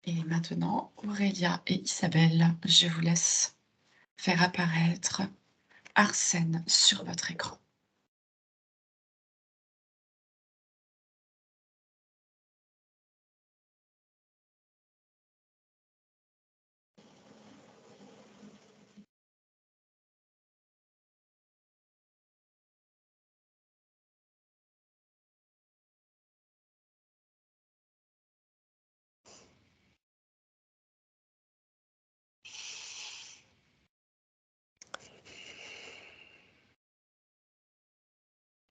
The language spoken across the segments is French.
Et maintenant, Aurélia et Isabelle, je vous laisse faire apparaître Arsène sur votre écran.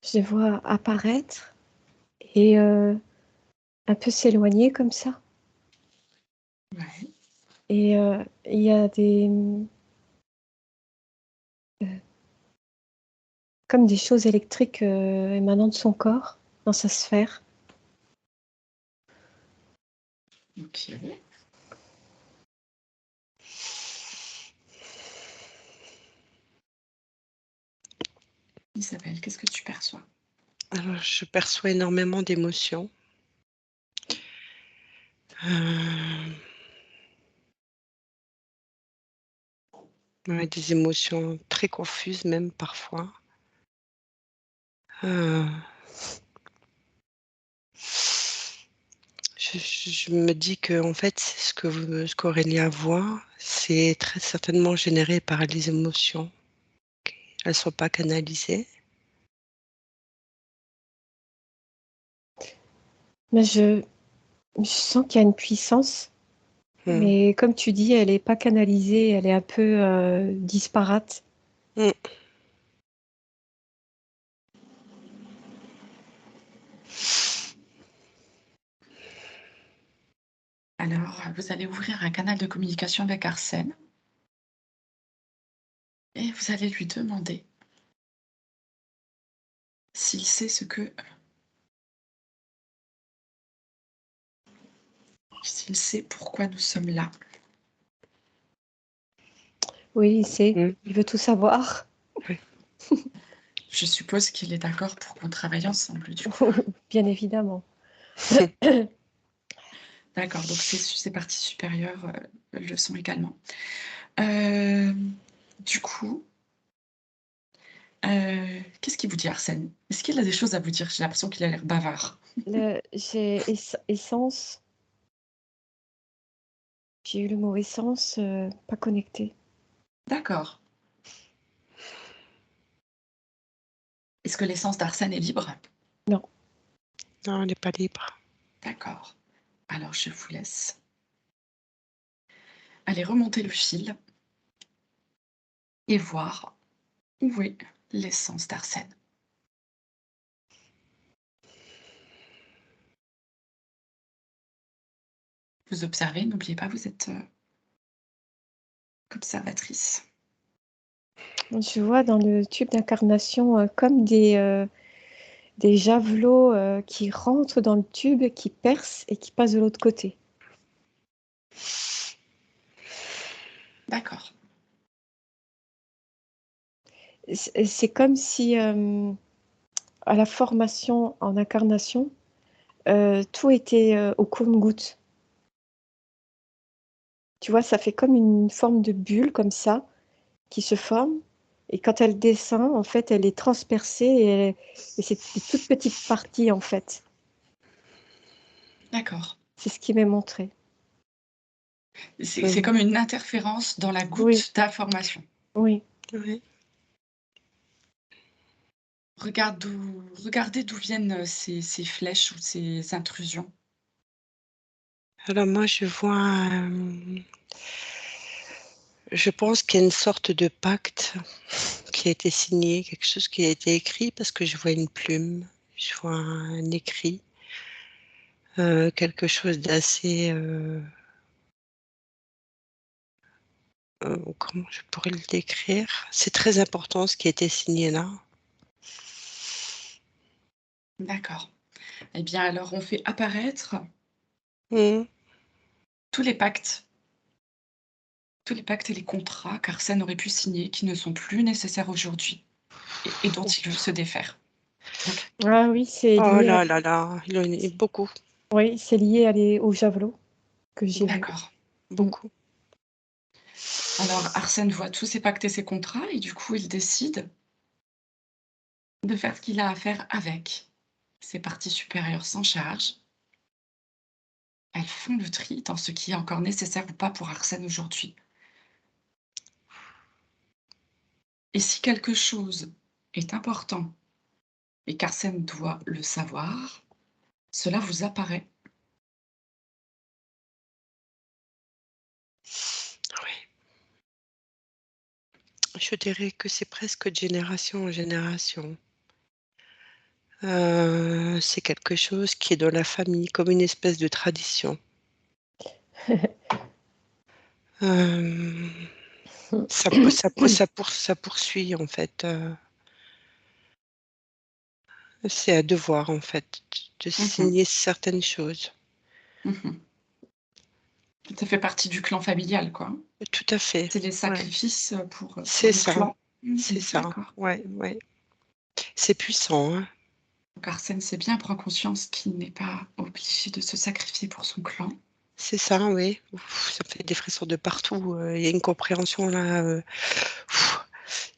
Je les vois apparaître et un peu s'éloigner comme ça. Ouais. Et il y a des comme des choses électriques émanant de son corps, dans sa sphère. Ok. Isabelle, qu'est-ce que tu perçois? Alors, je perçois énormément d'émotions. Ouais, des émotions très confuses même parfois. Je me dis que en fait, ce qu'Aurélia voit, c'est très certainement généré par les émotions. Elles ne sont pas canalisées. Mais je sens qu'il y a une puissance, mais comme tu dis, elle n'est pas canalisée, elle est un peu disparate. Mm. Alors, vous allez ouvrir un canal de communication avec Arsène et vous allez lui demander s'il sait s'il sait pourquoi nous sommes là. Oui, il sait, Mm. il veut tout savoir. Oui. Je suppose qu'il est d'accord pour qu'on travaille ensemble, du coup. Bien évidemment. D'accord, donc c'est partie supérieure, le son également. Du coup, qu'est-ce qu'il vous dit, Arsène? Est-ce qu'il a des choses à vous dire? J'ai l'impression qu'il a l'air bavard. J'ai essence. J'ai eu le mot essence, pas connecté. D'accord. Est-ce que l'essence d'Arsène est libre? Non. Non, elle n'est pas libre. D'accord. Alors je vous laisse aller remonter le fil et voir où est l'essence d'Arsène. Vous observez, n'oubliez pas, vous êtes observatrice. Je vois dans le tube d'incarnation comme des javelots qui rentrent dans le tube, qui percent et qui passent de l'autre côté. D'accord. C'est comme si, à la formation en incarnation, tout était au compte-gouttes. Tu vois, ça fait comme une forme de bulle comme ça, qui se forme. Et quand elle descend, en fait, elle est transpercée et c'est des toutes petites parties, en fait. D'accord. C'est ce qui m'est montré. C'est comme une interférence dans la Oui, goutte d'information. oui. Oui. Regardez d'où viennent ces flèches ou ces intrusions. Alors moi, je pense qu'il y a une sorte de pacte qui a été signé, quelque chose qui a été écrit, parce que je vois une plume, je vois un écrit, quelque chose d'assez... comment je pourrais le décrire? C'est très important ce qui a été signé là. D'accord. Eh bien, alors, on fait apparaître Mhm. tous les pactes et les contrats qu'Arsène aurait pu signer, qui ne sont plus nécessaires aujourd'hui et dont il veut se défaire. Donc, Ah oui, c'est Oh lié là là là, il en est beaucoup. oui, c'est lié au javelot. que j'ai vu. D'accord. beaucoup. Alors Arsène voit tous ses pactes et ses contrats et du coup, il décide de faire ce qu'il a à faire avec. Ses parties supérieures s'en chargent. Elles font le tri dans ce qui est encore nécessaire ou pas pour Arsène aujourd'hui. Et si quelque chose est important et qu'Arsène doit le savoir, cela vous apparaît. Oui. Je dirais que c'est presque de génération en génération. C'est quelque chose qui est dans la famille, comme une espèce de tradition. Euh, ça poursuit, en fait. C'est à devoir, en fait, de Mhm, signer certaines choses. mhm. Ça fait partie du clan familial, quoi. Tout à fait. C'est les Ouais. sacrifices pour C'est le ça. clan. C'est Mhm, ça. d'accord. Ouais, ouais. C'est puissant, hein. Donc Arsène sait bien, prend conscience qu'il n'est pas obligé de se sacrifier pour son clan. C'est ça, oui. Ouf, ça me fait des frissons de partout. Il y a une compréhension là. Ouf,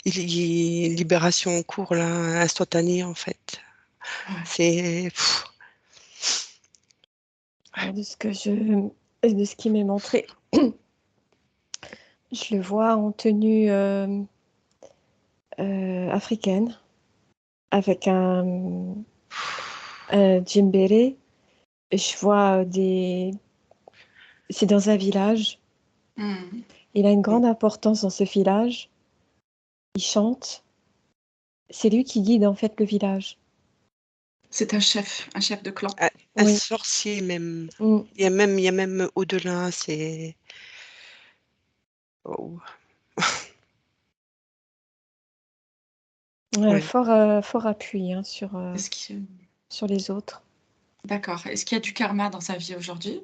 libération en cours là, instantanée en fait. Ouais. C'est pff, Alors, de ce qui m'est montré, je le vois en tenue africaine, avec un djembélé. Et je vois c'est dans un village. Mhm. Il a une grande importance dans ce village. Il chante. C'est lui qui guide en fait le village. C'est un chef de clan. un, un Oui. sorcier même. Mm. Il y a même au-delà. C'est oh, Ouais, ouais. fort appui hein, Est-ce qu'il... sur les autres. D'accord. Est-ce qu'il y a du karma dans sa vie aujourd'hui?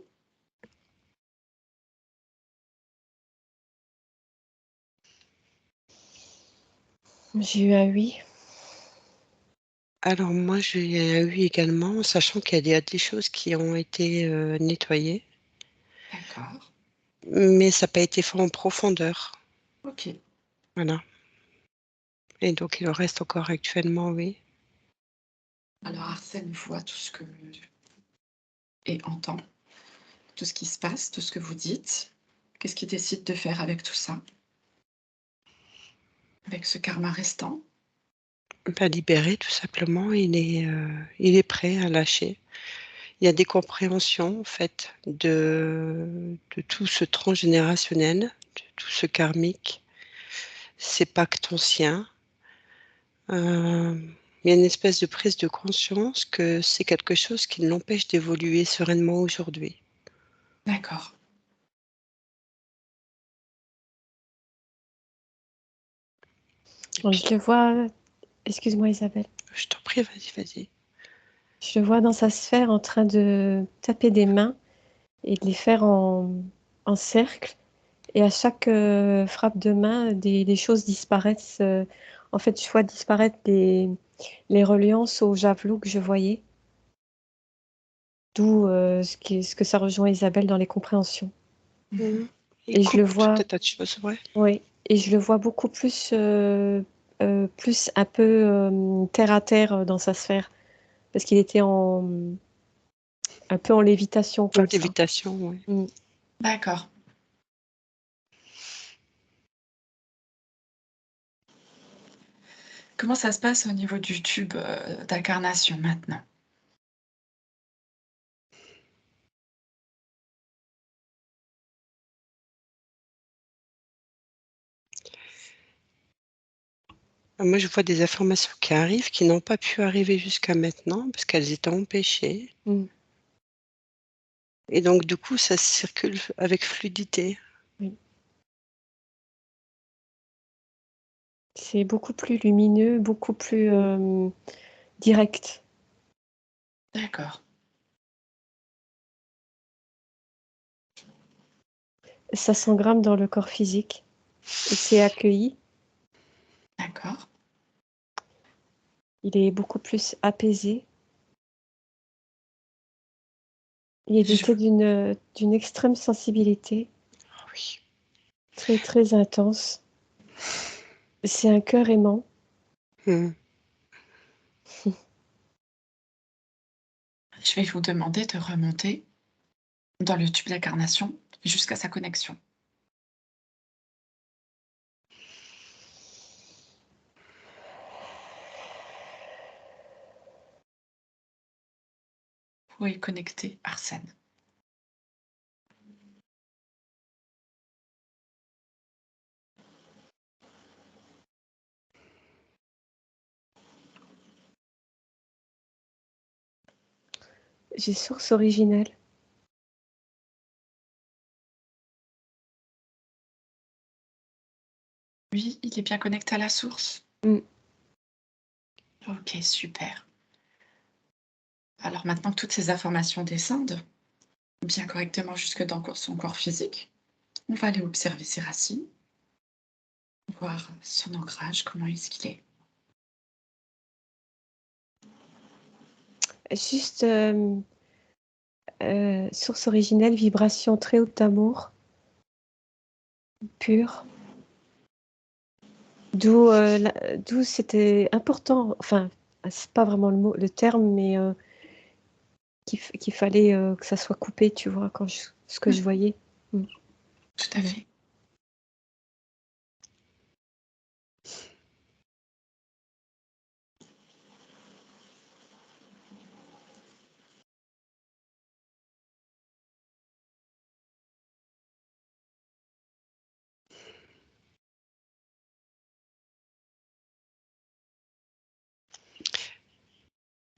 J'ai eu un oui. Alors moi j'ai eu également, sachant qu'il y a des choses qui ont été nettoyées, D'accord. mais ça n'a pas été fait en profondeur. Ok. Voilà. Et donc il en reste encore actuellement, oui. Alors Arsène voit tout ce que et entend tout ce qui se passe, tout ce que vous dites. Qu'est-ce qu'il décide de faire avec tout ça? Avec ce karma restant? Pas libéré tout simplement, il est prêt à lâcher. Il y a des compréhensions en fait de tout ce transgénérationnel, de tout ce karmique, ces pactes anciens. Euh, il y a une espèce de prise de conscience que c'est quelque chose qui l'empêche d'évoluer sereinement aujourd'hui. D'accord. Et puis, Je le vois, excuse-moi Isabelle, Je t'en prie, vas-y, vas-y. je le vois dans sa sphère en train de taper des mains et de les faire en cercle. Et à chaque frappe de main, des choses disparaissent. En fait, je vois disparaître les reliances au javelot que je voyais. D'où ce que ça rejoint Isabelle dans les compréhensions. mhm. Mhm. Il Et je le coupe tout vois, un tas de choses, ouais. oui, et je le vois beaucoup plus un peu terre à terre dans sa sphère, parce qu'il était un peu en lévitation Dans comme ça. l'évitation, ouais. Mm. D'accord. Comment ça se passe au niveau du tube d'incarnation maintenant? Moi, je vois des informations qui arrivent qui n'ont pas pu arriver jusqu'à maintenant parce qu'elles étaient empêchées. Mm. Et donc, du coup, ça circule avec fluidité. Oui. C'est beaucoup plus lumineux, beaucoup plus direct. D'accord. Ça s'engramme dans le corps physique et c'est accueilli. D'accord. Il est beaucoup plus apaisé. Il Je était d'une extrême sensibilité, Oui. très très intense. C'est un cœur aimant. Mmh. je vais vous demander de remonter dans le tube d'incarnation jusqu'à sa connexion. Vous pouvez connecter Arsène. J'ai source originelle. Oui, il est bien connecté à la source? Mm. OK, super. Alors maintenant que toutes ces informations descendent bien correctement jusque dans son corps physique, on va aller observer ses racines, voir son ancrage, comment est-ce qu'il est. Juste source originelle, vibration très haute d'amour, pure. D'où c'était important, enfin, c'est pas vraiment le terme, mais qu'il fallait que ça soit coupé, tu vois, ce que Mmh, je voyais. Mm. tout à fait.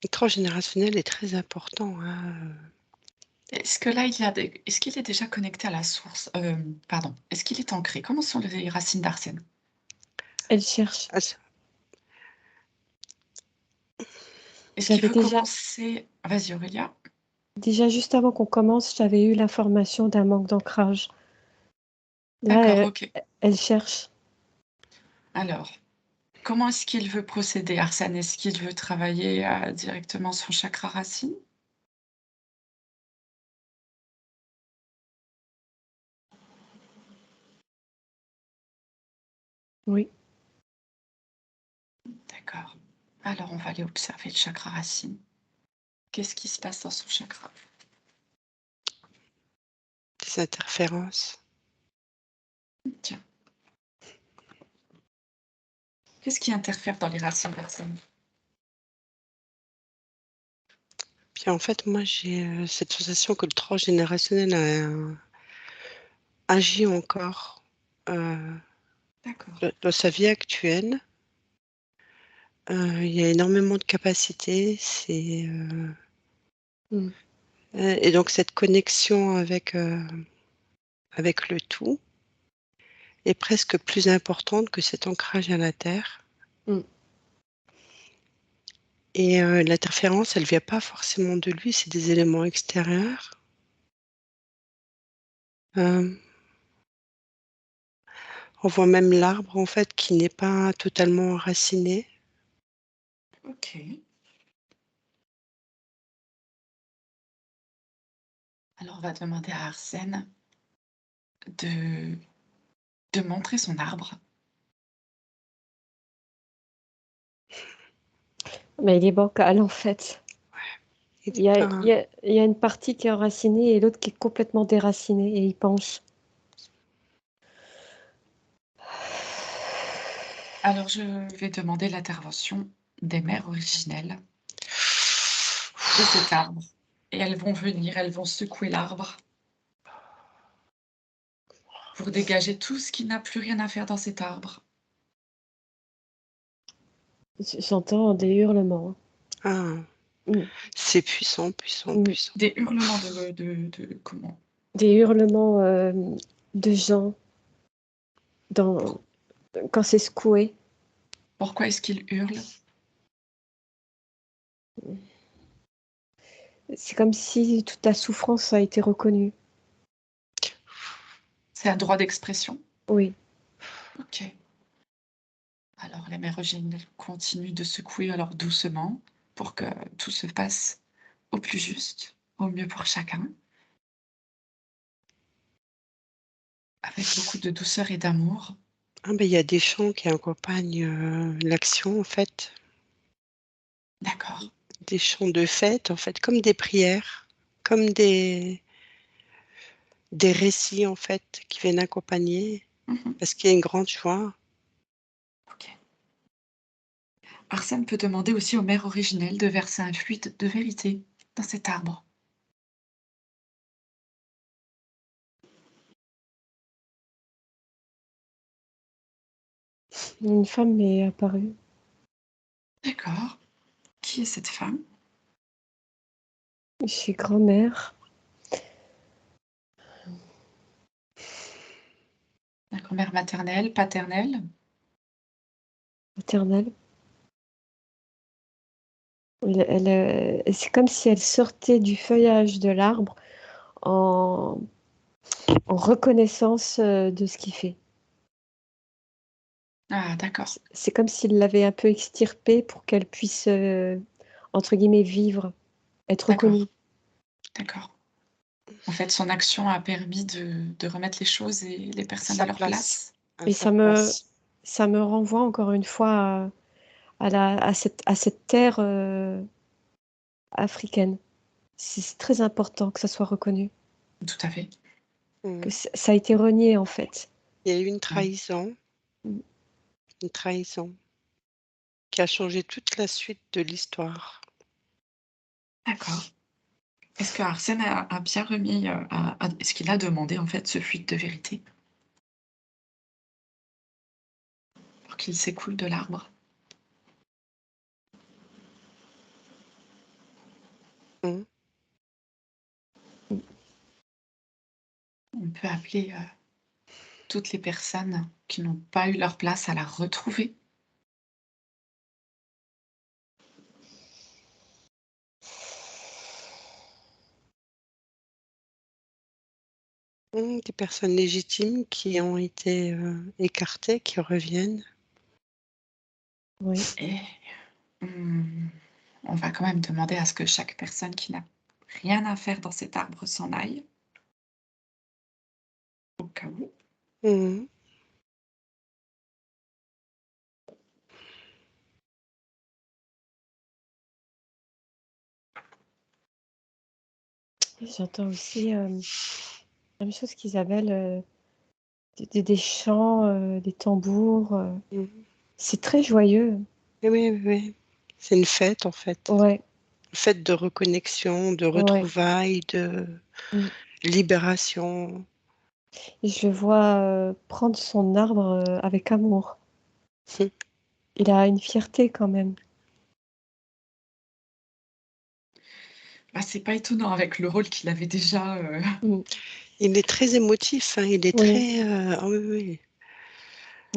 Le transgénérationnel est très important, hein. Est-ce que là, est-ce qu'il est déjà connecté à la source? Pardon, est-ce qu'il est ancré? Comment sont les racines d'Arsène? Elle cherche. Ah ça Est-ce qu'il J'avais veut commencer? Vas-y Aurélia. déjà juste avant qu'on commence, j'avais eu l'information d'un manque d'ancrage. Là, D'accord, OK. elle cherche. Alors, comment est-ce qu'il veut procéder, Arsène? Est-ce qu'il veut travailler, directement son chakra racine? Oui. D'accord. Alors on va aller observer le chakra racine. Qu'est-ce qui se passe dans son chakra? des interférences. Tiens, qu'est-ce qui interfère dans les racines d'Arsène? Puis en fait, moi, j'ai, cette sensation que le transgénérationnel agit encore, D'accord. dans sa vie actuelle. Il y a énormément de capacités, Mm. et donc cette connexion avec le tout est presque plus importante que cet ancrage à la terre. Mm. Et l'interférence, elle vient pas forcément de lui, c'est des éléments extérieurs. Hem, on voit même l'arbre, en fait, qui n'est pas totalement enraciné. OK. Alors on va demander à Arsène de montrer son arbre. Mais il est bancal, en fait. Il Il est y a, pas il y a, il y a une partie qui est enracinée et l'autre qui est complètement déracinée et il penche. Alors je vais demander l'intervention des mères originelles de cet arbre et elles vont venir, elles vont secouer l'arbre pour dégager tout ce qui n'a plus rien à faire dans cet arbre. J'entends des hurlements. ah, Mm. c'est puissant, puissant, Mm. puissant. Des hurlements de comment? Des hurlements de gens dans, Pour quand c'est secoué. pourquoi est-ce qu'ils hurlent? C'est comme si toute ta souffrance a été reconnue. C'est un droit d'expression? Oui. OK. Alors les mères originelles continuent de secouer alors doucement pour que tout se passe au plus juste. au mieux pour chacun, avec beaucoup de douceur et d'amour. Ah ben, il y a des chants qui accompagnent, l'action, en fait. D'accord. Des chants de fête, en fait, comme des prières, comme des récits, en fait, qui viennent accompagner, Mmh. parce qu'il y a une grande joie. OK. Arsène peut demander aussi aux mères originelles de verser un fluide de vérité dans cet arbre. Une femme est apparue. D'accord. Qui est cette femme? Chez grand-mère, La grand-mère maternelle, paternelle? maternelle. C'est comme si elle sortait du feuillage de l'arbre en en reconnaissance, de ce qu'il fait. Ah d'accord, C'est comme s'il l'avait un peu extirpée pour qu'elle puisse, entre guillemets «vivre», être reconnue. d'accord, d'accord. En fait, son action a permis de remettre les choses et les À personnes à sa leur place, place. à Et sa place. ça me renvoie encore une fois à cette terre, africaine. C'est très important que ça soit reconnu, Tout à fait. que Mmh. ça a été renié, en fait. Il y a eu Mmh. Mmh. une trahison qui a changé toute la suite de l'histoire. D'accord. Est-ce que Arsène a bien remis, est-ce qu'il a demandé en fait ce fuite de vérité pour qu'il s'écoule de l'arbre? Mmh. Mmh. On peut appeler, toutes les personnes qui n'ont pas eu leur place à la retrouver. Mmh, des personnes légitimes qui ont été, écartées, qui reviennent. Oui. Et mmh, on va quand même demander à ce que chaque personne qui n'a rien à faire dans cet arbre s'en aille, au cas où. Mmh. J'entends aussi, la même chose qu'Isabelle, des chants, des tambours, Mmh. c'est très joyeux. Oui, oui, oui, oui. C'est une fête, en fait. Ouais, Une fête de reconnexion, de ouais. retrouvailles, de Mmh. libération. Et je le vois, prendre son arbre, avec amour. Mmh. Il a une fierté quand même. Bah, c'est pas étonnant avec le rôle qu'il avait déjà, Mmh. Il est très émotif, hein, il est Oui, très, ah oui, oui,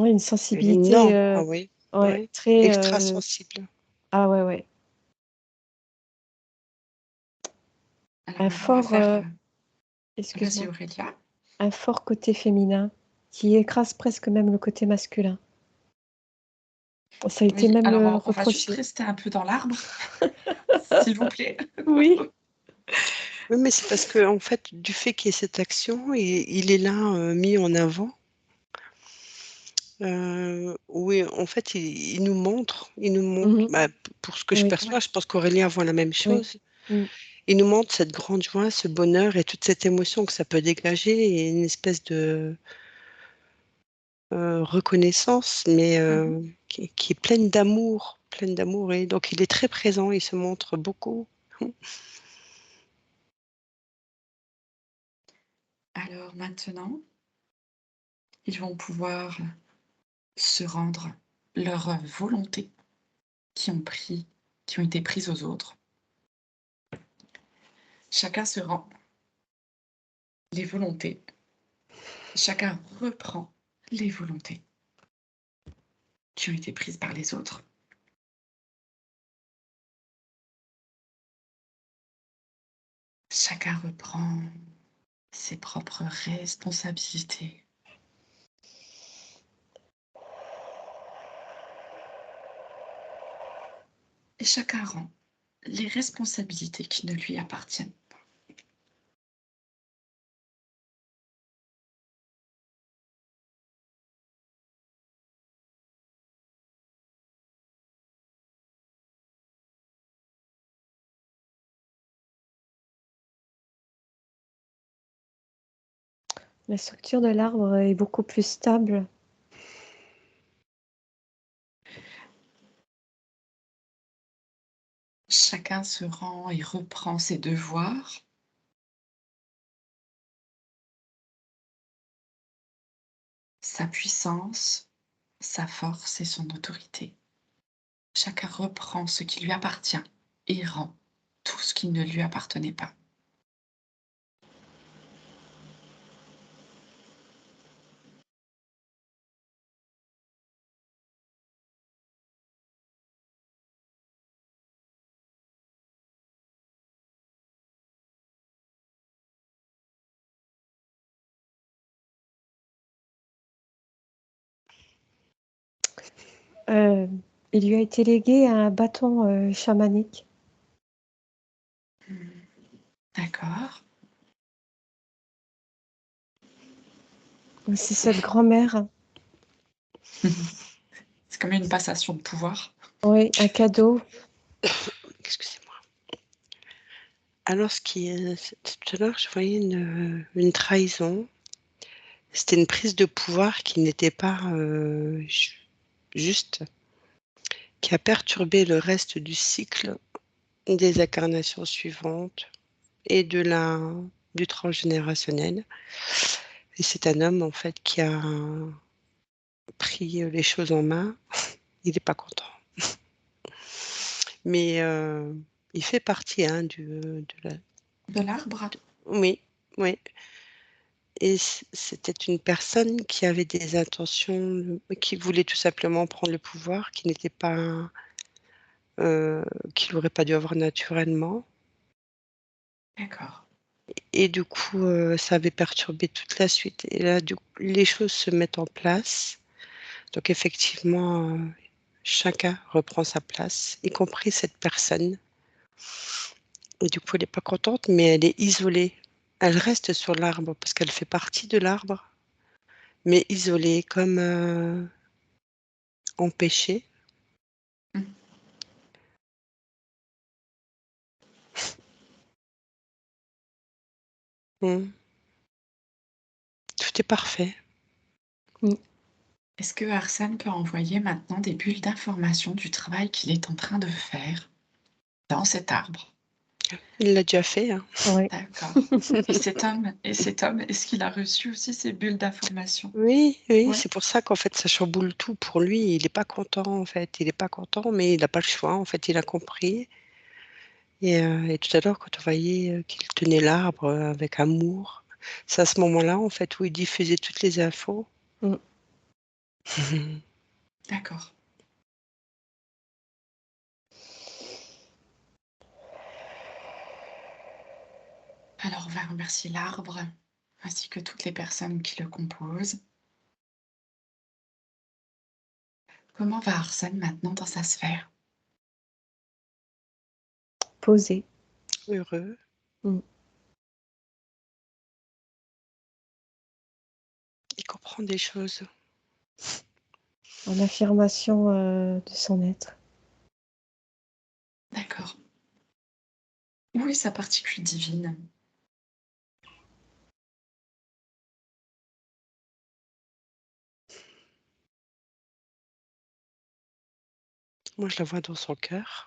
oui, une sensibilité, énorme, ah oui, ouais, oui, très, extra sensible. ah ouais, ouais. alors Un on va fort, faire, vas-y excuse-moi, Aurélia. un fort côté féminin qui écrase presque même le côté masculin. Ça a été Oui, même, alors on va juste reproché. rester un peu dans l'arbre, s'il vous plaît. Oui. Oui, mais c'est parce qu'en fait, du fait qu'il y ait cette action, il est là, mis en avant, oui, en fait, il nous montre, Mmh. bah, pour ce que je Oui, perçois, Ouais. je pense qu'Aurélien voit la même oui. chose. Mmh. Il nous montre cette grande joie, ce bonheur et toute cette émotion que ça peut dégager et une espèce de, reconnaissance, mais Mmh. qui est pleine d'amour et donc il est très présent, il se montre beaucoup. Alors maintenant, ils vont pouvoir se rendre leurs, volontés qui ont été prises aux autres. Chacun se rend les volontés, chacun reprend les volontés qui ont été prises par les autres. Chacun reprend ses propres responsabilités et chacun rend les responsabilités qui ne lui appartiennent pas. La structure de l'arbre est beaucoup plus stable. Chacun se rend et reprend ses devoirs. Sa puissance, sa force et son autorité. Chacun reprend ce qui lui appartient et rend tout ce qui ne lui appartenait pas. Euh, il lui a été légué un bâton chamanique. D'accord. C'est cette grand-mère. C'est comme une passation de pouvoir. Oui, un cadeau. Excusez-moi. Alors, tout à l'heure, je voyais une trahison. C'était une prise de pouvoir qui n'était pas juste, qui a perturbé le reste du cycle des incarnations suivantes et du transgénérationnel. Et c'est un homme, en fait, qui a pris les choses en main. Il n'est pas content. Mais il fait partie hein, De l'arbre? Oui, oui. Et c'était une personne qui avait des intentions, qui voulait tout simplement prendre le pouvoir, qui n'était pas, qu'il n'aurait pas dû avoir naturellement. D'accord. Et du coup, ça avait perturbé toute la suite. Et là, du coup, les choses se mettent en place. Donc effectivement, chacun reprend sa place, y compris cette personne. Et du coup, elle n'est pas contente, mais elle est isolée. Elle reste sur l'arbre parce qu'elle fait partie de l'arbre, mais isolée, comme empêchée. Mmh. Mm. Tout est parfait. Est-ce que Arsène peut envoyer maintenant des bulles d'information du travail qu'il est en train de faire dans cet arbre? Il l'a déjà fait, hein. Oui. D'accord. Et cet homme, est-ce qu'il a reçu aussi ces bulles d'information? Oui, oui, Ouais, c'est pour ça qu'en fait, ça chamboule tout pour lui. Il n'est pas content, en fait. Il n'est pas content, mais il n'a pas le choix. En fait, il a compris. Et tout à l'heure, quand on voyait qu'il tenait l'arbre avec amour, c'est à ce moment-là, en fait, où il diffusait toutes les infos. Mm. d'accord. Alors on va remercier l'arbre, ainsi que toutes les personnes qui le composent. Comment va Arsène maintenant dans sa sphère? Posé. Heureux. Mm. Il comprend des choses. En affirmation de son être. D'accord. Où est sa particule divine? Moi, je la vois dans son cœur.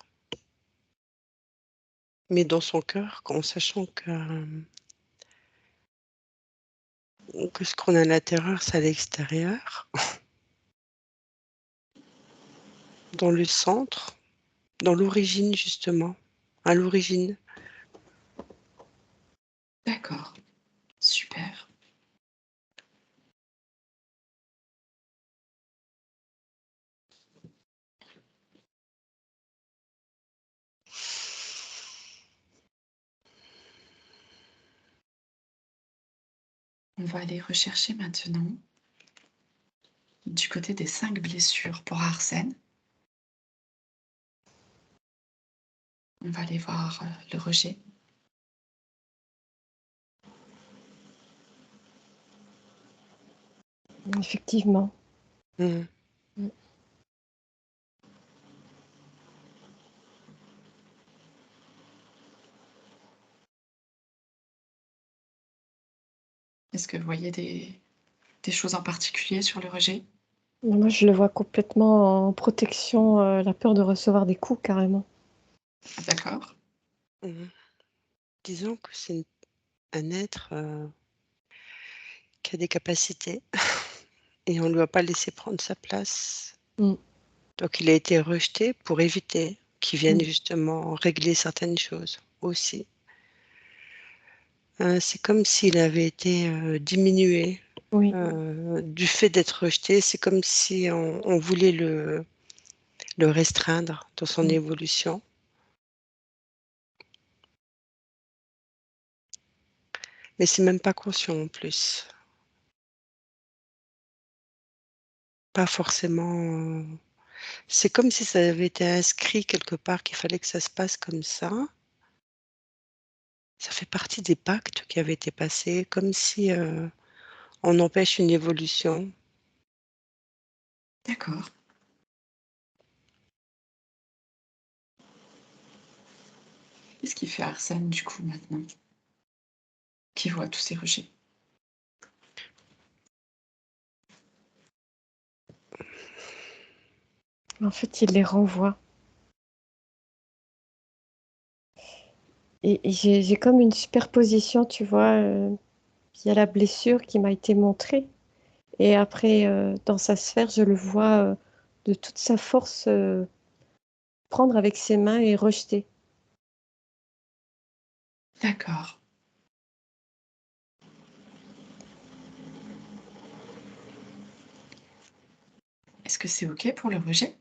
Mais dans son cœur, en sachant que ce qu'on a à l'intérieur, c'est à l'extérieur. Dans le centre, dans l'origine, justement. À l'origine. D'accord, super. On va aller rechercher maintenant du côté des 5 blessures pour Arsène. On va aller voir le rejet. Effectivement. Mm. Mm. Est-ce que vous voyez des choses en particulier sur le rejet? Moi, je le vois complètement en protection, la peur de recevoir des coups, carrément. D'accord. Mmh. Disons que c'est un être, qui a des capacités et on ne lui a pas laissé prendre sa place. Mmh. Donc il a été rejeté pour éviter qu'il vienne Mmh. justement régler certaines choses aussi. C'est comme s'il avait été, diminué, Oui. du fait d'être rejeté. C'est comme si on voulait le restreindre dans son Mmh. évolution. Mais c'est même pas conscient en plus. Pas forcément, c'est comme si ça avait été inscrit quelque part qu'il fallait que ça se passe comme ça. Ça fait partie des pactes qui avaient été passés, comme si, on empêche une évolution. D'accord. Qu'est-ce qu'il fait Arsène, du coup, maintenant, qu'il voit tous ces rejets? En fait, il les renvoie et j'ai comme une superposition, tu vois? Il y a la blessure qui m'a été montrée et après, dans sa sphère, je le vois, de toute sa force, prendre avec ses mains et rejeter. D'accord. Est-ce que c'est OK pour le rejet?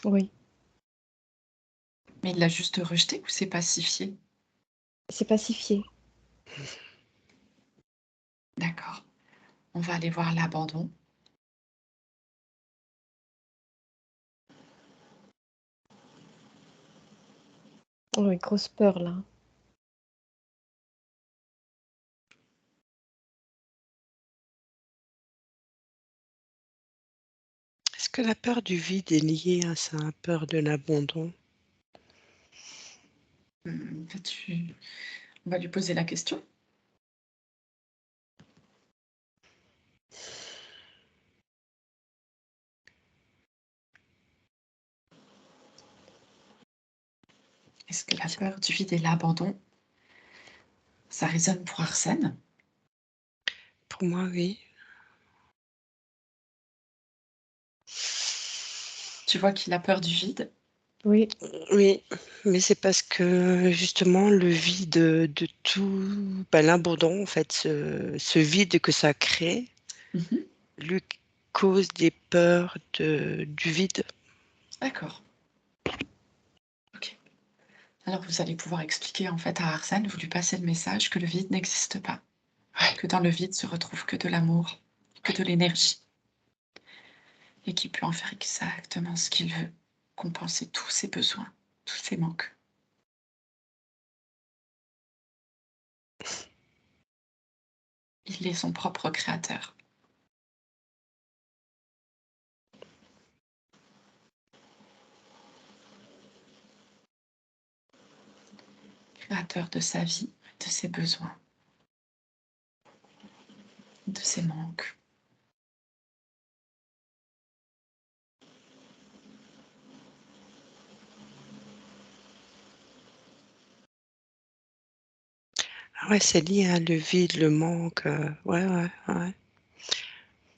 Oui, Mais il l'a juste rejeté ou c'est pacifié? c'est pacifié. D'accord. On va aller voir l'abandon. Oui, grosse peur là. Est-ce que la peur du vide est liée à sa peur de l'abandon? Tu on va lui poser la question. Est-ce que la peur du vide et l'abandon, ça résonne pour Arsène? Pour moi, oui. Tu vois qu'il a peur du vide? Oui, Oui, mais c'est parce que justement le vide, de tout, bah, l'abandon en fait, ce vide que ça crée, Mmh. lui cause des peurs du vide. D'accord, OK. Alors vous allez pouvoir expliquer en fait à Arsène, vous lui passez le message que le vide n'existe pas, Ouais, que dans le vide se retrouve que de l'amour, que ouais. de l'énergie et qu'il peut en faire exactement ce qu'il veut, compenser tous ses besoins, tous ses manques. Il est son propre créateur, créateur de sa vie, de ses besoins, de ses manques. Ah ouais, c'est lié à le vide, le manque, ouais, ouais, ouais.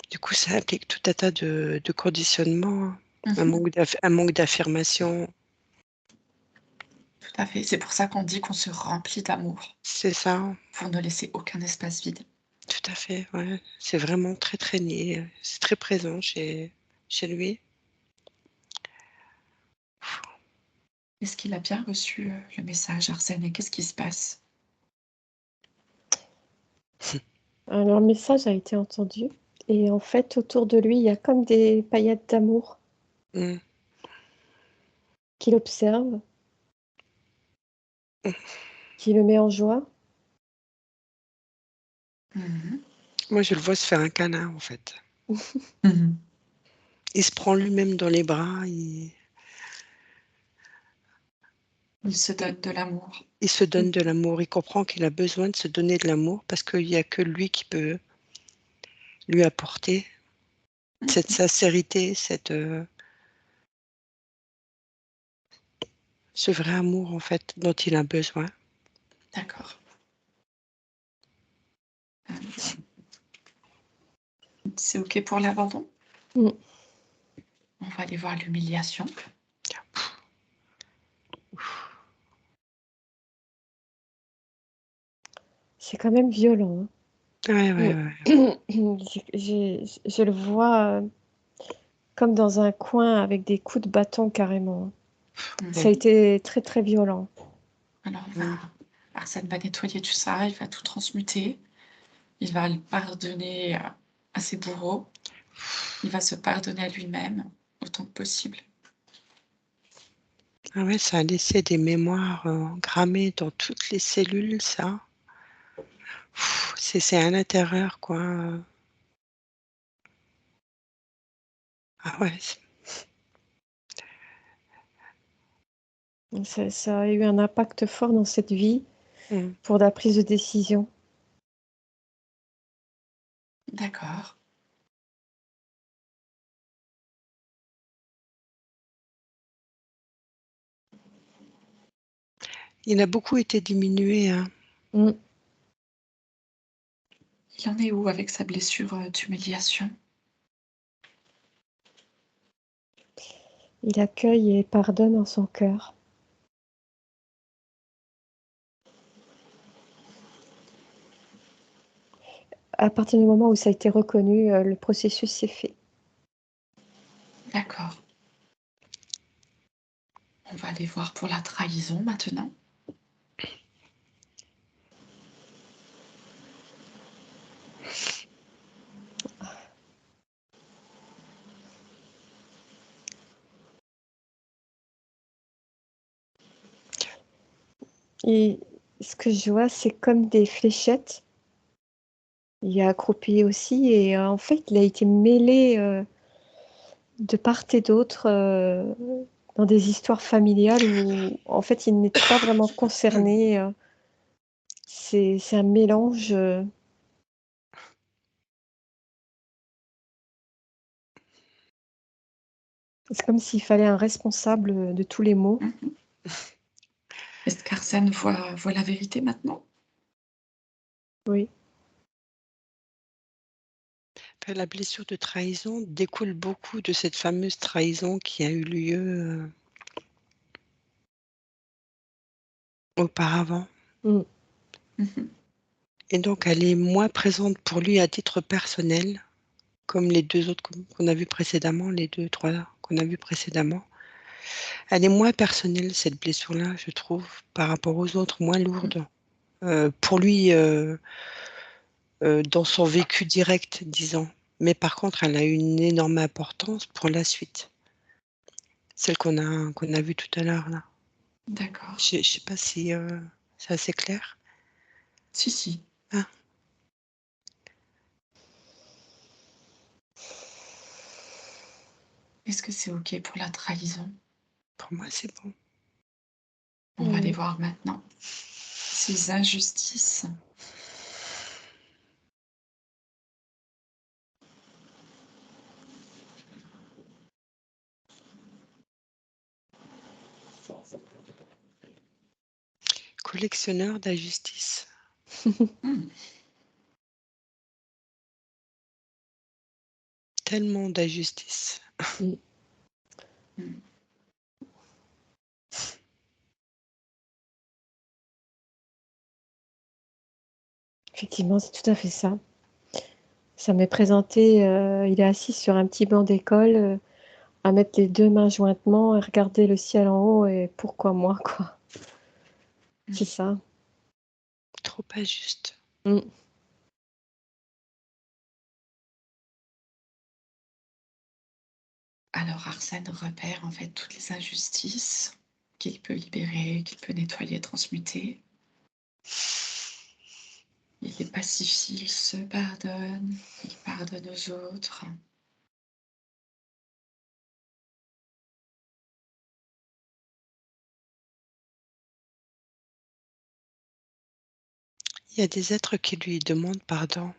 Du coup, ça implique tout un tas de conditionnements, hein. Mmh. Un manque d'affirmation. Tout à fait. C'est pour ça qu'on dit qu'on se remplit d'amour, C'est ça, pour ne laisser aucun espace vide. tout à fait, ouais. C'est vraiment très, très lié, c'est très présent chez lui. Est-ce qu'il a bien reçu, le message, Arsène, et qu'est-ce qui se passe? alors le message a été entendu et en fait, autour de lui, il y a comme des paillettes d'amour Mmh. qui l'observent, Mmh. qui le met en joie. Mmh. Moi, je le vois se faire un câlin, en fait. Mmh. Il se prend lui-même dans les bras, Il se donne de l'amour. Il se donne Mm. de l'amour. Il comprend qu'il a besoin de se donner de l'amour parce qu'il n'y a que lui qui peut lui apporter cette sincérité, ce vrai amour en fait dont il a besoin. D'accord. Euh, C'est OK pour l'abandon? Mm. On va aller voir l'humiliation. C'est quand même violent, hein. Ouais, ouais, Mm. ouais. Je le vois comme dans un coin avec des coups de bâton carrément. Ça a Mhm. été très très violent. Alors Mm. Arsène va nettoyer tout ça, il va tout transmuter, il va le pardonner à ses bourreaux, il va se pardonner à lui-même autant que possible. Ah ouais, ça a laissé des mémoires grammées dans toutes les cellules, ça. C'est à l'intérieur, quoi. Ah ouais. Ça a eu un impact fort dans cette vie Mm. pour la prise de décision. D'accord. Il a beaucoup été diminué, hein. Mm. Il en est où avec sa blessure d'humiliation? Il accueille et pardonne en son cœur. À partir du moment où ça a été reconnu, le processus s'est fait. D'accord. On va aller voir pour la trahison maintenant. Et ce que je vois, c'est comme des fléchettes. Il est accroupi aussi et en fait, il a été mêlé de part et d'autre dans des histoires familiales où en fait, il n'était pas vraiment concerné. C'est un mélange. C'est comme s'il fallait un responsable de tous les maux. Mhm. Est-ce qu'Arsène voit la vérité maintenant? Oui. Enfin, la blessure de trahison découle beaucoup de cette fameuse trahison qui a eu lieu auparavant. Mm. Mhm. Et donc, elle est moins présente pour lui à titre personnel, comme les deux autres qu'on a vus précédemment, les deux, trois qu'on a vus précédemment. Elle est moins personnelle, cette blessure-là, je trouve, par rapport aux autres, moins lourde. Pour lui, dans son vécu direct, disons. Mais par contre, elle a eu une énorme importance pour la suite. Celle qu'on a vue tout à l'heure, là. D'accord. Je sais pas si c'est assez clair. Si, si. Hein, Est-ce que c'est OK pour la trahison? pour moi, c'est bon. On va aller Oui. voir maintenant ces injustices. Collectionneur d'injustice. Hmm. Tellement d'injustice. Mm. Hmm. Effectivement, c'est tout à fait ça. Ça m'est présenté, il est assis sur un petit banc d'école, à mettre les deux mains jointement et regarder le ciel en haut et pourquoi moi, quoi. C'est ça. Trop injuste. Mm. Alors Arsène repère en fait toutes les injustices qu'il peut libérer, qu'il peut nettoyer, transmuter. Il les pacifie, il se pardonne, il pardonne aux autres. Il y a des êtres qui lui demandent pardon.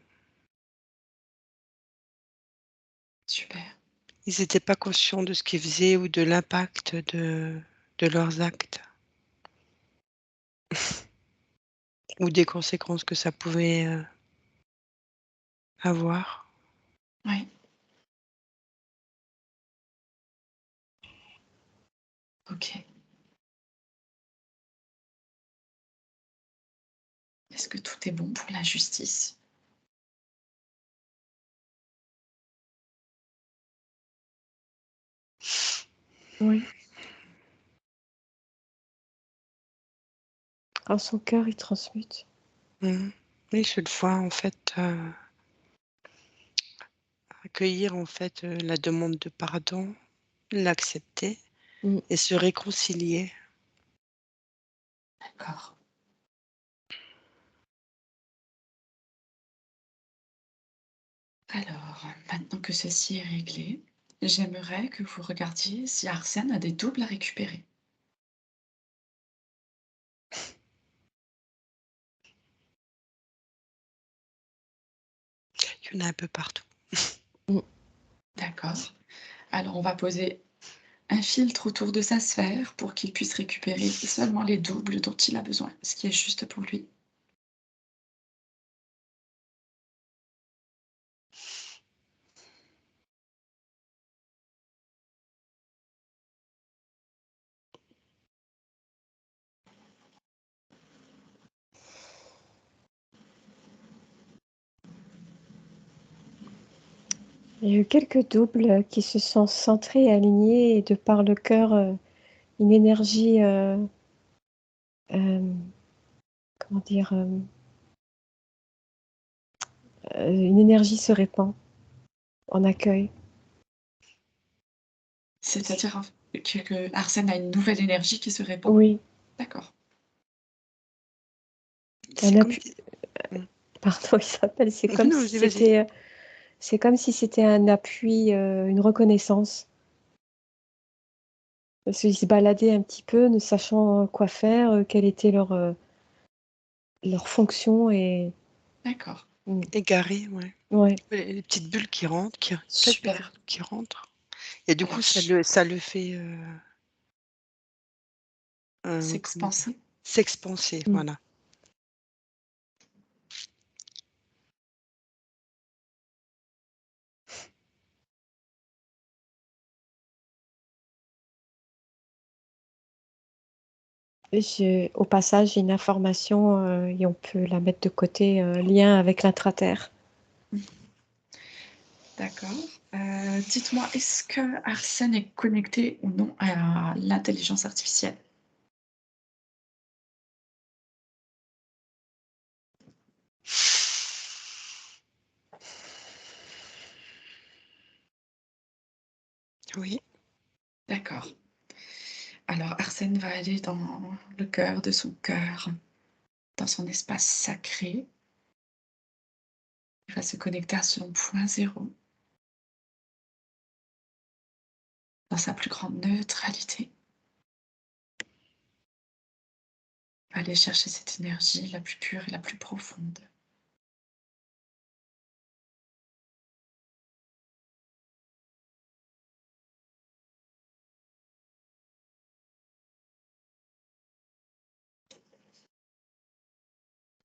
Super. Ils n'étaient pas conscients de ce qu'ils faisaient ou de l'impact de leurs actes ou des conséquences que ça pouvait avoir. Oui. Ok. Est-ce que tout est bon pour la justice? Oui. En son cœur, il transmute. Mhm. Oui, je le vois en fait accueillir en fait la demande de pardon, l'accepter Mm. et se réconcilier. D'accord. Alors, maintenant que ceci est réglé, j'aimerais que vous regardiez si Arsène a des doubles à récupérer. Il y en a un peu partout. Mm. D'accord. Alors, on va poser un filtre autour de sa sphère pour qu'il puisse récupérer seulement les doubles dont il a besoin, ce qui est juste pour lui. Il y a eu quelques doubles qui se sont centrés et alignés et de par le cœur, une énergie, comment dire, une énergie se répand en accueil. C'est-à-dire que Arsène a une nouvelle énergie qui se répand. Oui, D'accord. un C'est comme appui. si... Mm. Pardon, Isabelle, Non, vas-y, vas-y. c'est comme si c'était un appui, une reconnaissance. Parce qu'ils se baladaient un petit peu, ne sachant quoi faire, quelle était leur fonction et D'accord. Égaré, ouais. ouais. Les petites bulles qui rentrent, Super. qui rentrent. Et du coup, Alors, ça le fait comment dire, s'expanser. s'expanser, Mm. voilà. Au passage, j'ai une information et on peut la mettre de côté, lien avec l'intraterre. D'accord. Dites-moi, est-ce que Arsène est connecté ou non à l'intelligence artificielle? Oui. D'accord. Alors Arsène va aller dans le cœur de son cœur, dans son espace sacré. Il va se connecter à son point zéro, dans sa plus grande neutralité. Il va aller chercher cette énergie la plus pure et la plus profonde.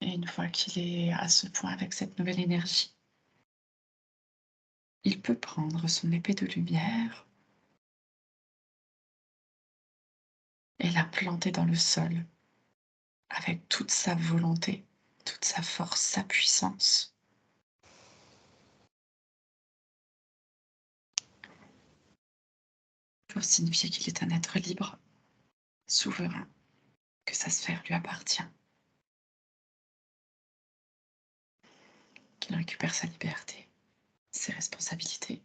Et une fois qu'il est à ce point avec cette nouvelle énergie, il peut prendre son épée de lumière et la planter dans le sol avec toute sa volonté, toute sa force, sa puissance, pour signifier qu'il est un être libre, souverain, que sa sphère lui appartient, qu'il récupère sa liberté, ses responsabilités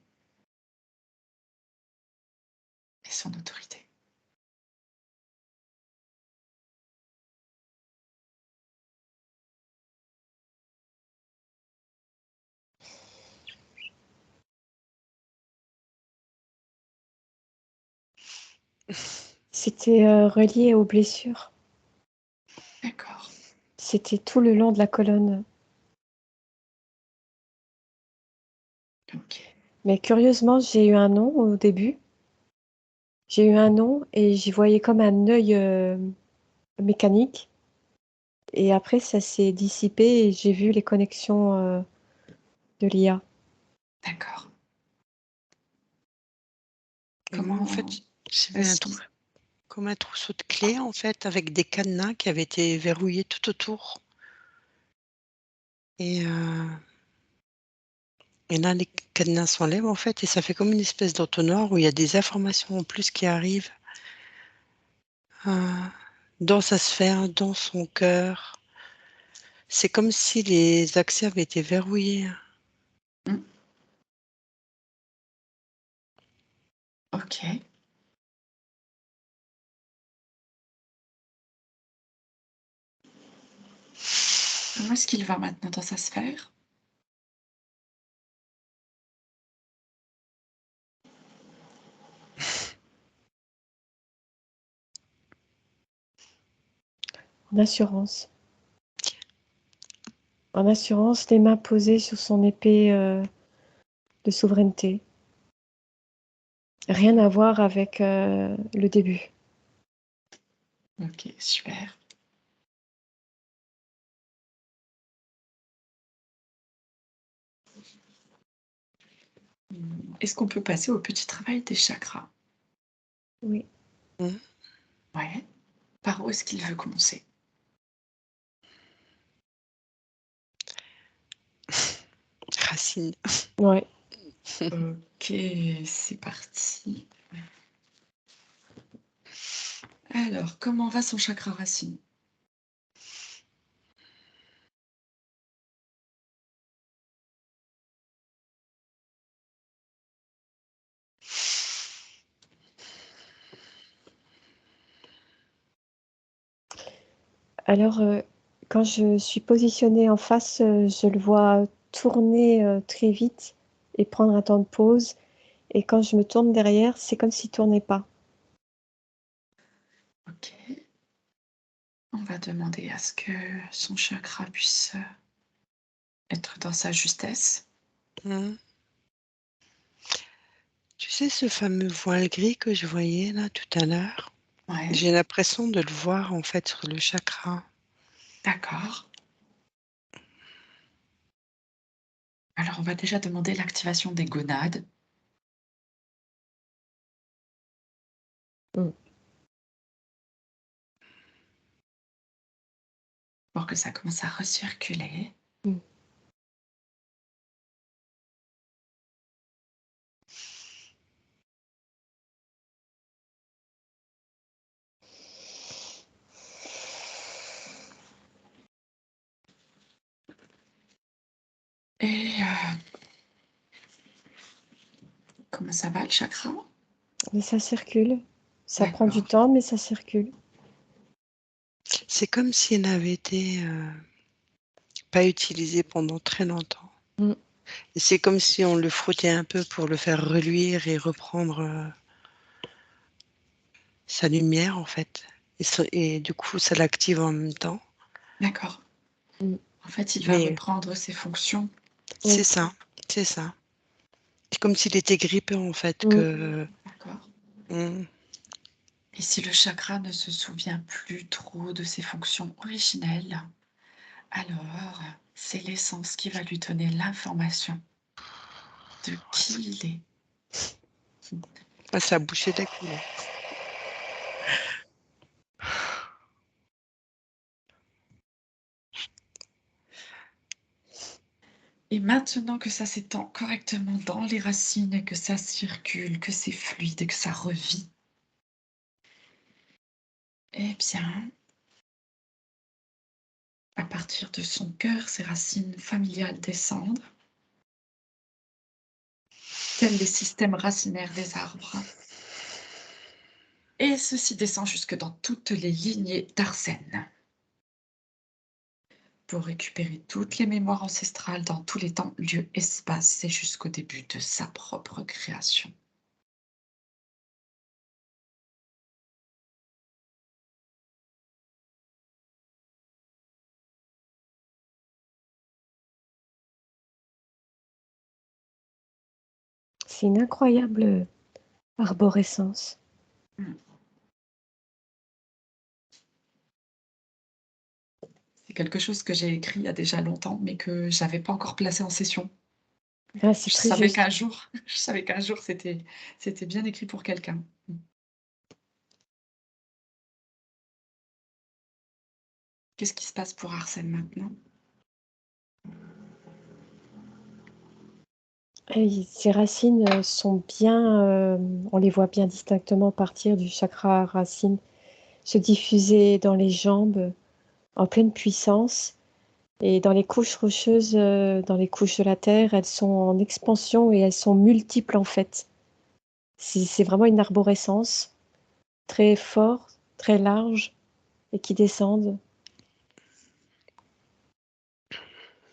et son autorité. C'était relié aux blessures. D'accord. C'était tout le long de la colonne. Ok. Mais curieusement, j'ai eu un nom au début. J'ai eu un nom et j'y voyais comme un œil mécanique. Et après, ça s'est dissipé et j'ai vu les connexions de l'IA. D'accord. Et moi, en fait, Comment... j'avais un trou, Vas-y. comme un trousseau de clés, en fait, avec des cadenas qui avaient été verrouillés tout autour. Et, euh, et là, les cadenas s'enlèvent, en fait, et ça fait comme une espèce d'entonnoir où il y a des informations en plus qui arrivent euh, dans sa sphère, dans son cœur. C'est comme si les accès avaient été verrouillés. Hmm. Ok. Comment est-ce qu'il va maintenant dans sa sphère? En assurance. En assurance, les mains posées sur son épée de souveraineté. Rien à voir avec le début. Ok, super. Est-ce qu'on peut passer au petit travail des chakras? Oui. Mhm. Ouais. Par où est-ce qu'il veut commencer? Racine. Ouais. Ok, c'est parti. Alors, comment va son chakra racine? Alors, quand je suis positionnée en face, je le vois tourner très vite et prendre un temps de pause. Et quand je me tourne derrière, c'est comme s'il tournait pas. Ok. On va demander à ce que son chakra puisse être dans sa justesse. Mhm. Tu sais, ce fameux voile gris que je voyais là tout à l'heure, Ouais, j'ai l'impression de le voir en fait sur le chakra. d'accord. Alors, on va déjà demander l'activation des gonades Mm. pour que ça commence à recirculer. Mm. Et comment ça va le chakra? Mais ça circule. Ça prend du D'accord. temps, mais ça circule. C'est comme si elle avait été pas utilisé pendant très longtemps. Mm. Et c'est comme si on le frottait un peu pour le faire reluire et reprendre sa lumière en fait. Et du coup, ça l'active en même temps. D'accord. Mm. En fait, il va Mais reprendre ses fonctions. c'est Oui. ça, c'est ça. C'est comme s'il était grippé en fait. Mm. D'accord. Hmm, Et si le chakra ne se souvient plus trop de ses fonctions originelles, alors c'est l'essence qui va lui donner l'information de qui il est. ça a bouché d'un coup. Là. Et maintenant que ça s'étend correctement dans les racines et que ça circule, que c'est fluide et que ça revit, eh bien, à partir de son cœur, ses racines familiales descendent, tels les systèmes racinaires des arbres. Et ceci descend jusque dans toutes les lignées d'Arsène pour récupérer toutes les mémoires ancestrales dans tous les temps, lieux, espaces et jusqu'au début de sa propre création. c'est une incroyable arborescence. Mmh. C'est quelque chose que j'ai écrit il y a déjà longtemps, mais que j'avais pas encore placé en session. Ah, c'est Je très savais qu'un juste. jour je savais qu'un jour c'était bien écrit pour quelqu'un. Mmh. Qu'est-ce qui se passe pour Arsène maintenant? Et ses racines sont bien, on les voit bien distinctement partir du chakra racine, se diffuser dans les jambes en pleine puissance. Et dans les couches rocheuses, dans les couches de la Terre, elles sont en expansion et elles sont multiples en fait. C'est vraiment une arborescence très forte, très large et qui descendent.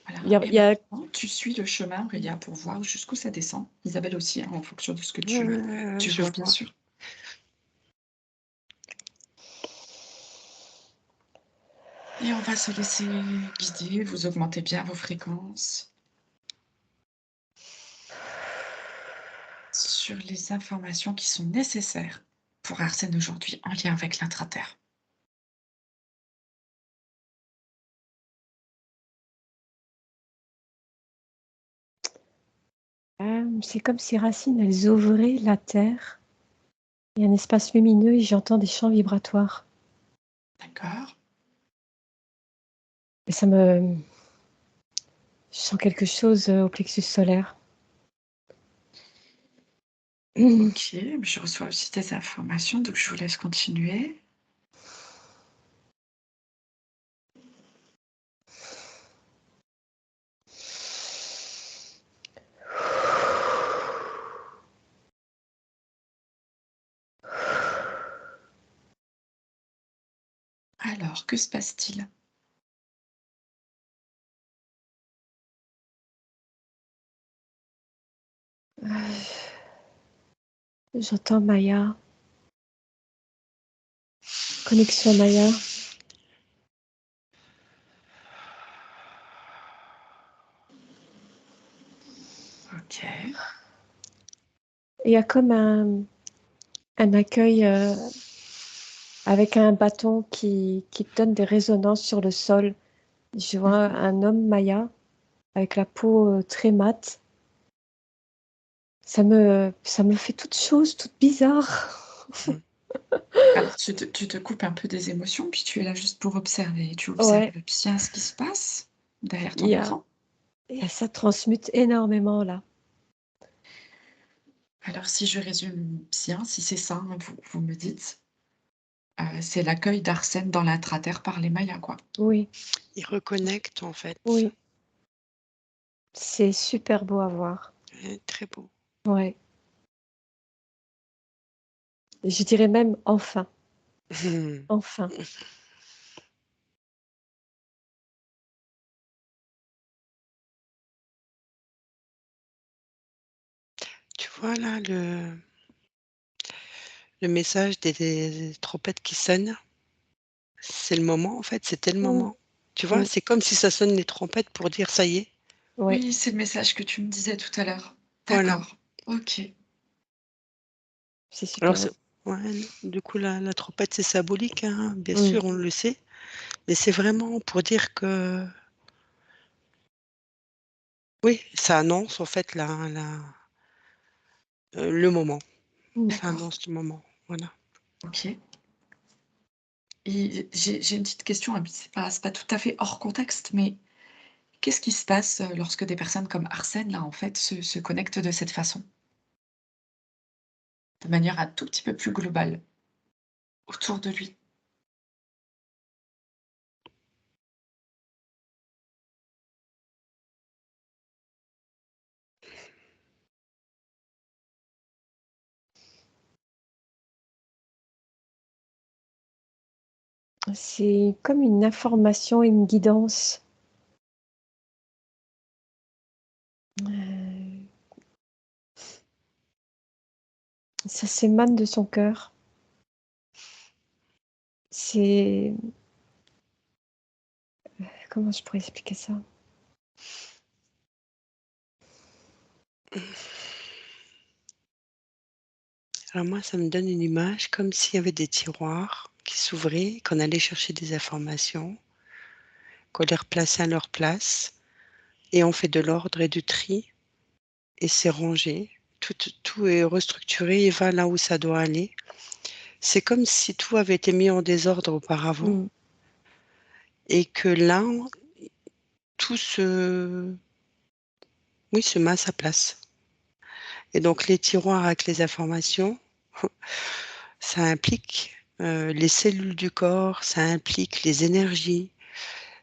Voilà Il et y a maintenant tu suis le chemin, Aurélia, pour voir jusqu'où ça descend. Isabelle aussi, hein, en fonction de ce que Ouais, ouais, tu je vois, bien vois. sûr. Et on va se laisser guider, vous augmentez bien vos fréquences sur les informations qui sont nécessaires pour Arsène aujourd'hui en lien avec l'intraterre. c'est comme si racines, elles ouvraient la Terre. Il y a un espace lumineux et j'entends des chants vibratoires. D'accord? Et ça me... Je sens quelque chose au plexus solaire. OK, je reçois aussi des informations, donc je vous laisse continuer. Alors, que se passe-t-il? J'entends Maya. Connexion Maya. OK. Il y a comme un accueil avec un bâton qui donne des résonances sur le sol. Je vois Mmh. un homme Maya avec la peau très mate. Ça me fait toute chose, toute bizarre. Mmh. Alors tu te coupes un peu des émotions, puis tu es là juste pour observer. Tu observes Ouais, bien ce qui se passe derrière il ton y a, écran. ça transmute énormément là. Alors si je résume bien, si c'est ça, hein, vous me dites, c'est l'accueil d'Arsène dans l'intraterre par les Mayas, quoi. Oui, Il reconnecte en fait. oui, c'est super beau à voir. Très beau. Ouais, je dirais même enfin, enfin. Tu vois là le message des trompettes qui sonnent? C'est le moment en fait, c'était le Mm, moment. Tu vois? mm, C'est comme si ça sonne les trompettes pour dire: «Ça y est». ouais, Oui, c'est le message que tu me disais tout à l'heure. Voilà. D'accord, OK. c'est Alors super. c'est ouais, du coup la trompette c'est symbolique, hein, bien Mm. sûr, on le sait, mais c'est vraiment pour dire que oui, ça annonce en fait le moment. Mm. Ça D'accord, annonce le moment, voilà. OK. Et j'ai une petite question, hein, c'est pas tout à fait hors contexte, mais qu'est-ce qui se passe, lorsque des personnes comme Arsène, là, en fait, se connectent de cette façon? De manière un tout petit peu plus globale, autour de lui? C'est comme une information et une guidance. Euh, Ça s'émane de son cœur. C'est... Comment je pourrais expliquer ça? Alors moi, ça me donne une image comme s'il y avait des tiroirs qui s'ouvraient, qu'on allait chercher des informations, qu'on les replaçait à leur place, et on fait de l'ordre et du tri, et c'est rangé. Tout est restructuré et va là où ça doit aller. C'est comme si tout avait été mis en désordre auparavant, Mm. et que là, tout oui, se met à sa place. Et donc les tiroirs avec les informations, ça implique les cellules du corps, ça implique les énergies,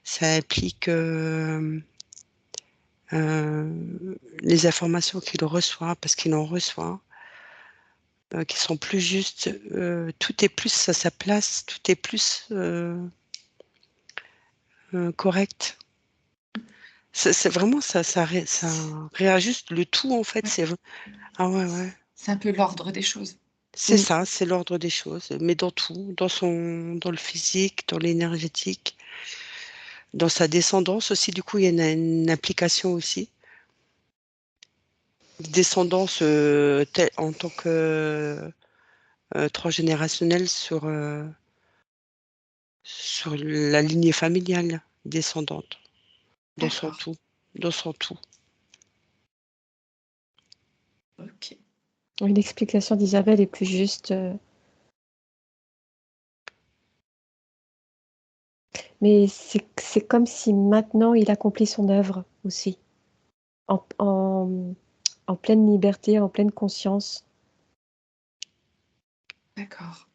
ça implique les informations qu'il reçoit, parce qu'il en reçoit, qui sont plus justes. Tout est plus à sa place, tout est plus correct. C'est vraiment ça, ça réajuste le tout en fait. Ouais. Ah ouais, ouais. C'est un peu l'ordre des choses. C'est ça, c'est l'ordre des choses, mais dans tout, dans le physique, dans l'énergétique, dans sa descendance aussi. Du coup, il y a une application aussi. Descendance en tant que transgénérationnelle sur la lignée familiale descendante, dans son D'accord. tout, dans son tout. Ok. Oui, l'explication d'Isabelle est plus juste. Mais c'est comme si maintenant il accomplit son œuvre aussi, en pleine liberté, en pleine conscience. D'accord.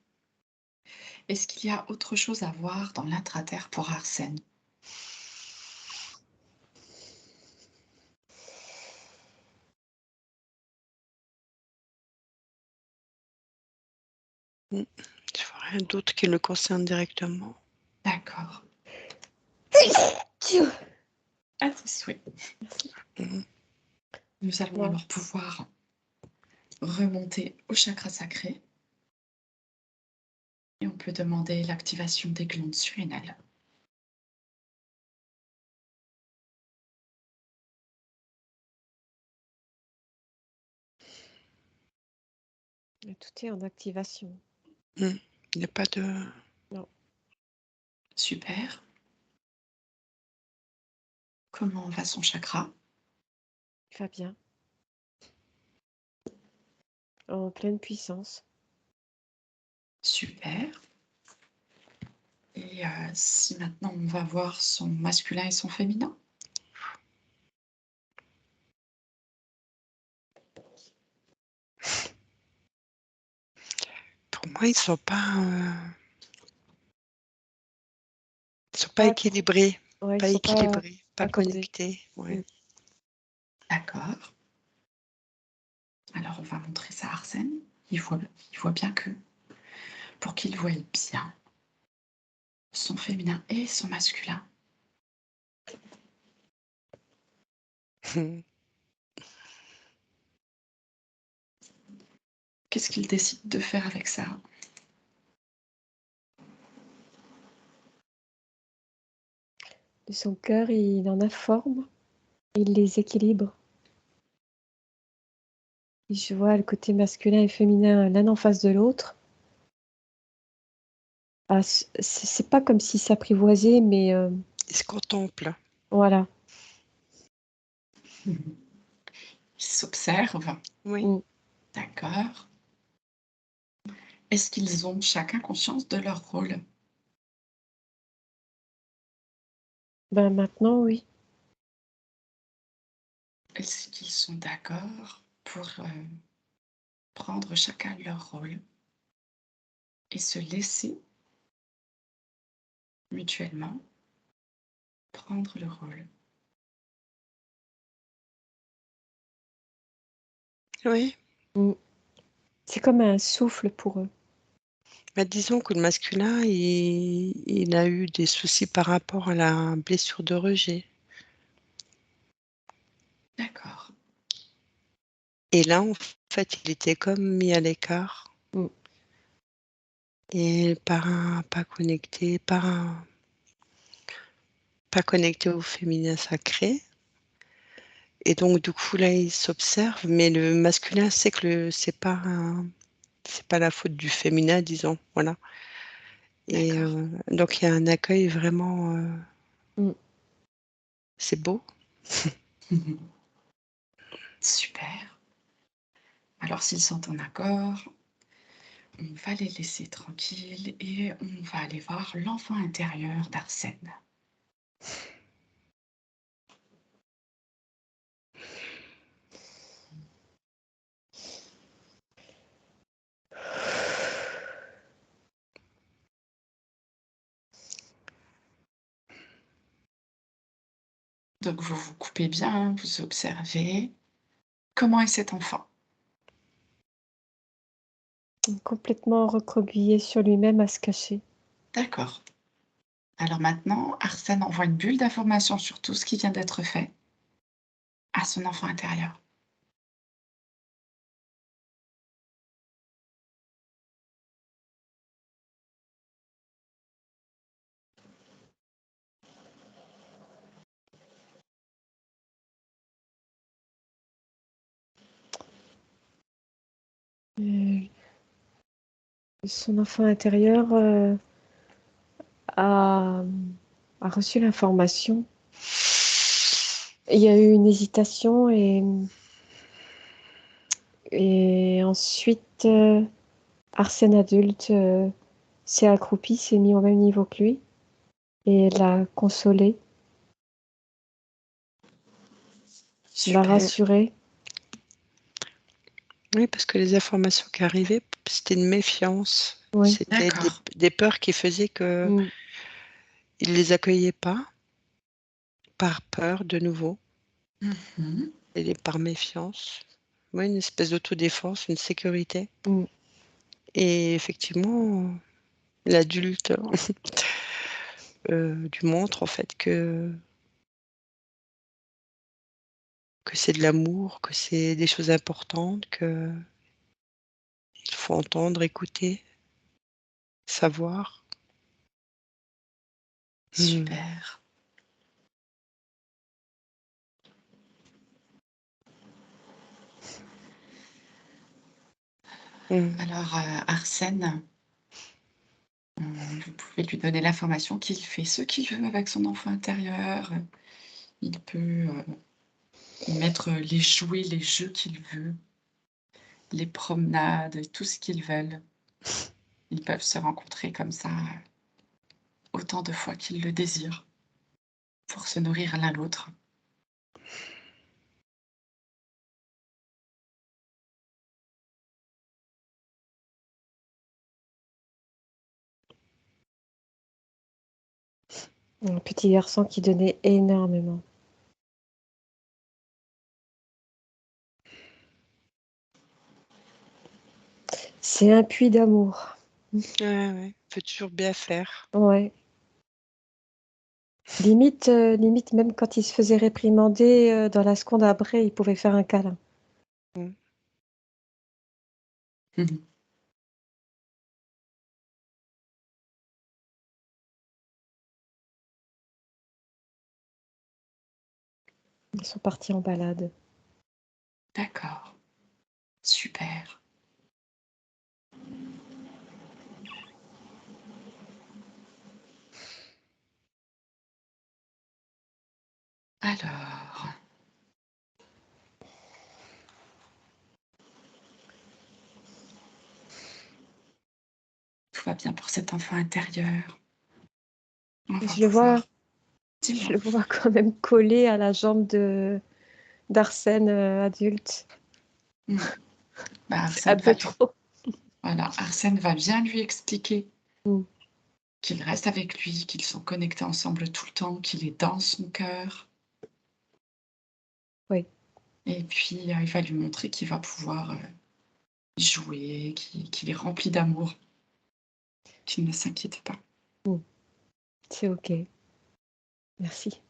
Est-ce qu'il y a autre chose à voir dans l'intraterre pour Arsène? Mm. Je vois rien d'autre qui le concerne directement. D'accord. Dieu. À tes souhaits. Merci. Mm. Nous allons Ouais. alors pouvoir remonter au chakra sacré et on peut demander l'activation des glandes surrénales. Tout est en activation. Mm. Il n'y a pas de... Non, Super. Comment va son chakra? il va bien. En pleine puissance. Super. Et si maintenant on va voir son masculin et son féminin? Pour moi, ils sont pas Pas accord- équilibrés, Ouais, ils pas sont pas équilibrés, pas accordés. connectés. Ouais. Mm. D'accord. Alors on va montrer ça à Arsène. Il voit bien que pour qu'il voie bien son féminin et son masculin, qu'est-ce qu'il décide de faire avec ça? De son cœur, il en a forme. Il les équilibre. Et je vois le côté masculin et féminin l'un en face de l'autre. Ah, c'est pas comme si s'apprivoisait, mais Ils se contemplent. voilà. Il s'observe. Oui. Mm. D'accord. Est-ce qu'ils ont chacun conscience de leur rôle? Ben maintenant, oui. Est-ce qu'ils sont d'accord pour prendre chacun leur rôle et se laisser mutuellement prendre le rôle? Oui. Mm. C'est comme un souffle pour eux. Bah, disons que le masculin, il a eu des soucis par rapport à la blessure de rejet. D'accord. Et là, en fait, il était comme mis à l'écart Mm. et pas connecté au féminin sacré. Et donc, du coup, là, il s'observe, mais le masculin sait que c'est pas un c'est pas la faute du féminin, disons, voilà. Et D'accord. donc il y a un accueil vraiment, Mm. c'est beau. Super. Alors s'ils sont en accord, on va les laisser tranquilles et on va aller voir l'enfant intérieur d'Arsène. Donc vous vous coupez bien, vous observez. Comment est cet enfant? Complètement recroquevillé sur lui-même à se cacher. D'accord. Alors maintenant, Arsène envoie une bulle d'information sur tout ce qui vient d'être fait à son enfant intérieur. Euh, Son enfant intérieur a, a reçu l'information. Il y a eu une hésitation et ensuite Arsène adulte s'est accroupi, s'est mis au même niveau que lui et l'a consolé, l'a Super, rassuré. Oui, parce que les informations qui arrivaient, c'était une méfiance. Oui. C'était d'accord. des peurs qui faisaient que Mm. ils les accueillaient pas par peur de nouveau Mhm. et par méfiance. Oui, une espèce d'autodéfense, une sécurité. Mm. Et effectivement, l'adulte lui montre en fait que c'est de l'amour, que c'est des choses importantes, que il faut entendre, écouter, savoir. Mm. Super. Mm. Alors, Arsène, vous pouvez lui donner l'information qu'il fait ce qu'il veut avec son enfant intérieur. Il peut y mettre les jouets, les jeux qu'il veut, les promenades, et tout ce qu'ils veulent. Ils peuvent se rencontrer comme ça autant de fois qu'ils le désirent pour se nourrir l'un l'autre. Un petit garçon qui donnait énormément. C'est un puits d'amour. Ouais, ouais. Faut toujours bien faire. Ouais. Limite, limite, même quand il se faisait réprimander, dans la seconde après, il pouvait faire un câlin. Mm. Mmh. Ils sont partis en balade. D'accord, super. Alors, tout va bien pour cet enfant intérieur. On va Je le vois pouvoir je dis-moi? le vois quand même collé à la jambe de d'Arsène, adulte. Mmh. Bah, C'est un peu trop. Arsène va bien lui expliquer Mmh. qu'ils restent avec lui, qu'ils sont connectés ensemble tout le temps, qu'il est dans son cœur Oui. et puis, il va lui montrer qu'il va pouvoir, jouer, qu'il est rempli d'amour, qu'il ne s'inquiète pas. Mmh. C'est OK. Merci.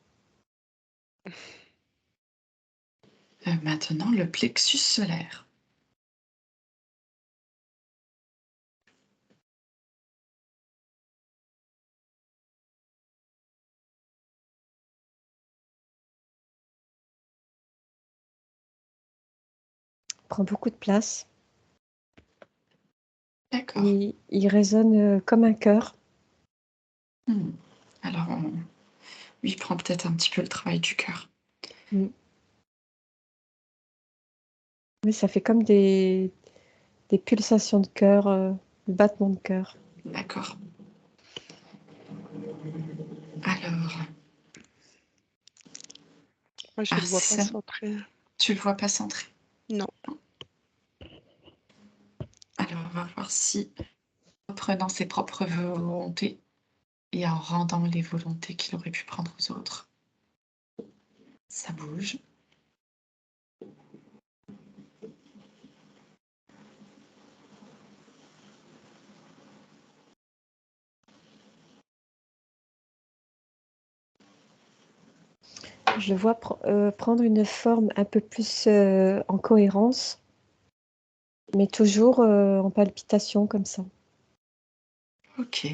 Maintenant le plexus solaire. Prend beaucoup de place. D'accord. Il résonne comme un cœur. Hmm. Alors, on lui prend peut-être un petit peu le travail du cœur. Mm. Oui, ça fait comme des pulsations de cœur, des battements de cœur. D'accord. Alors, Moi, je le vois pas Arsène, centré. tu le vois pas centré. Non. Alors, on va voir si, en prenant ses propres volontés et en rendant les volontés qu'il aurait pu prendre aux autres, ça bouge. Je le vois prendre une forme un peu plus en cohérence, mais toujours en palpitation comme ça. Ok.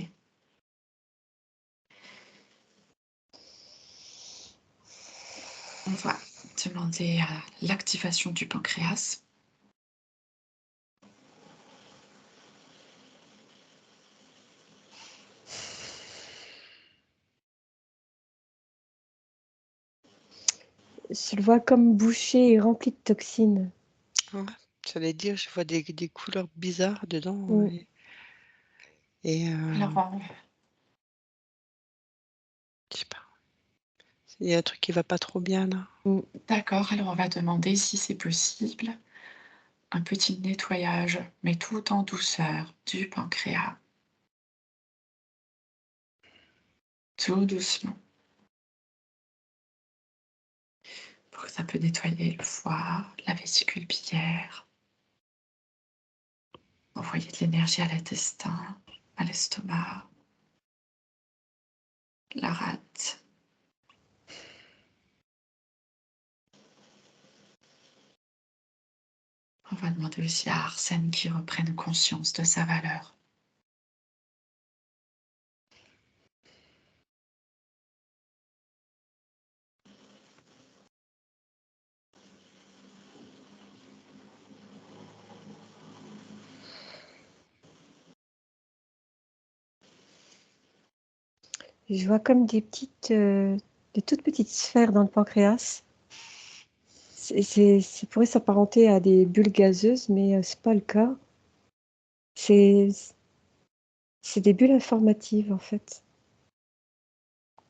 On va demander à l'activation du pancréas. Je le vois comme bouché et rempli de toxines. Ouais. J'allais dire, je vois des couleurs bizarres dedans. Mm. Et Alors, je sais pas. Il y a un truc qui va pas trop bien là. d'accord, alors on va demander si c'est possible un petit nettoyage, mais tout en douceur, du pancréas, tout doucement, pour que ça peut nettoyer le foie, la vésicule biliaire, envoyer de l'énergie à l'intestin, à l'estomac, la rate. On va demander aussi à Arsène qu'il reprenne conscience de sa valeur. Je vois comme des toutes petites sphères dans le pancréas. Ça pourrait s'apparenter à des bulles gazeuses, mais c'est pas le cas. C'est c'est des bulles informatives en fait.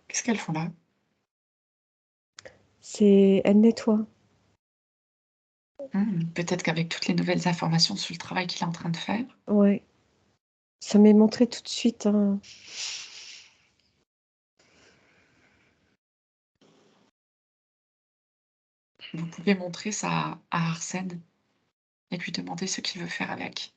Qu'est-ce qu'elles font là? Elles nettoient. Peut-être qu'avec toutes les nouvelles informations sur le travail qu'il est en train de faire, Ouais. Ça m'est montré tout de suite, hein. vous pouvez montrer ça à Arsène et lui demander ce qu'il veut faire avec.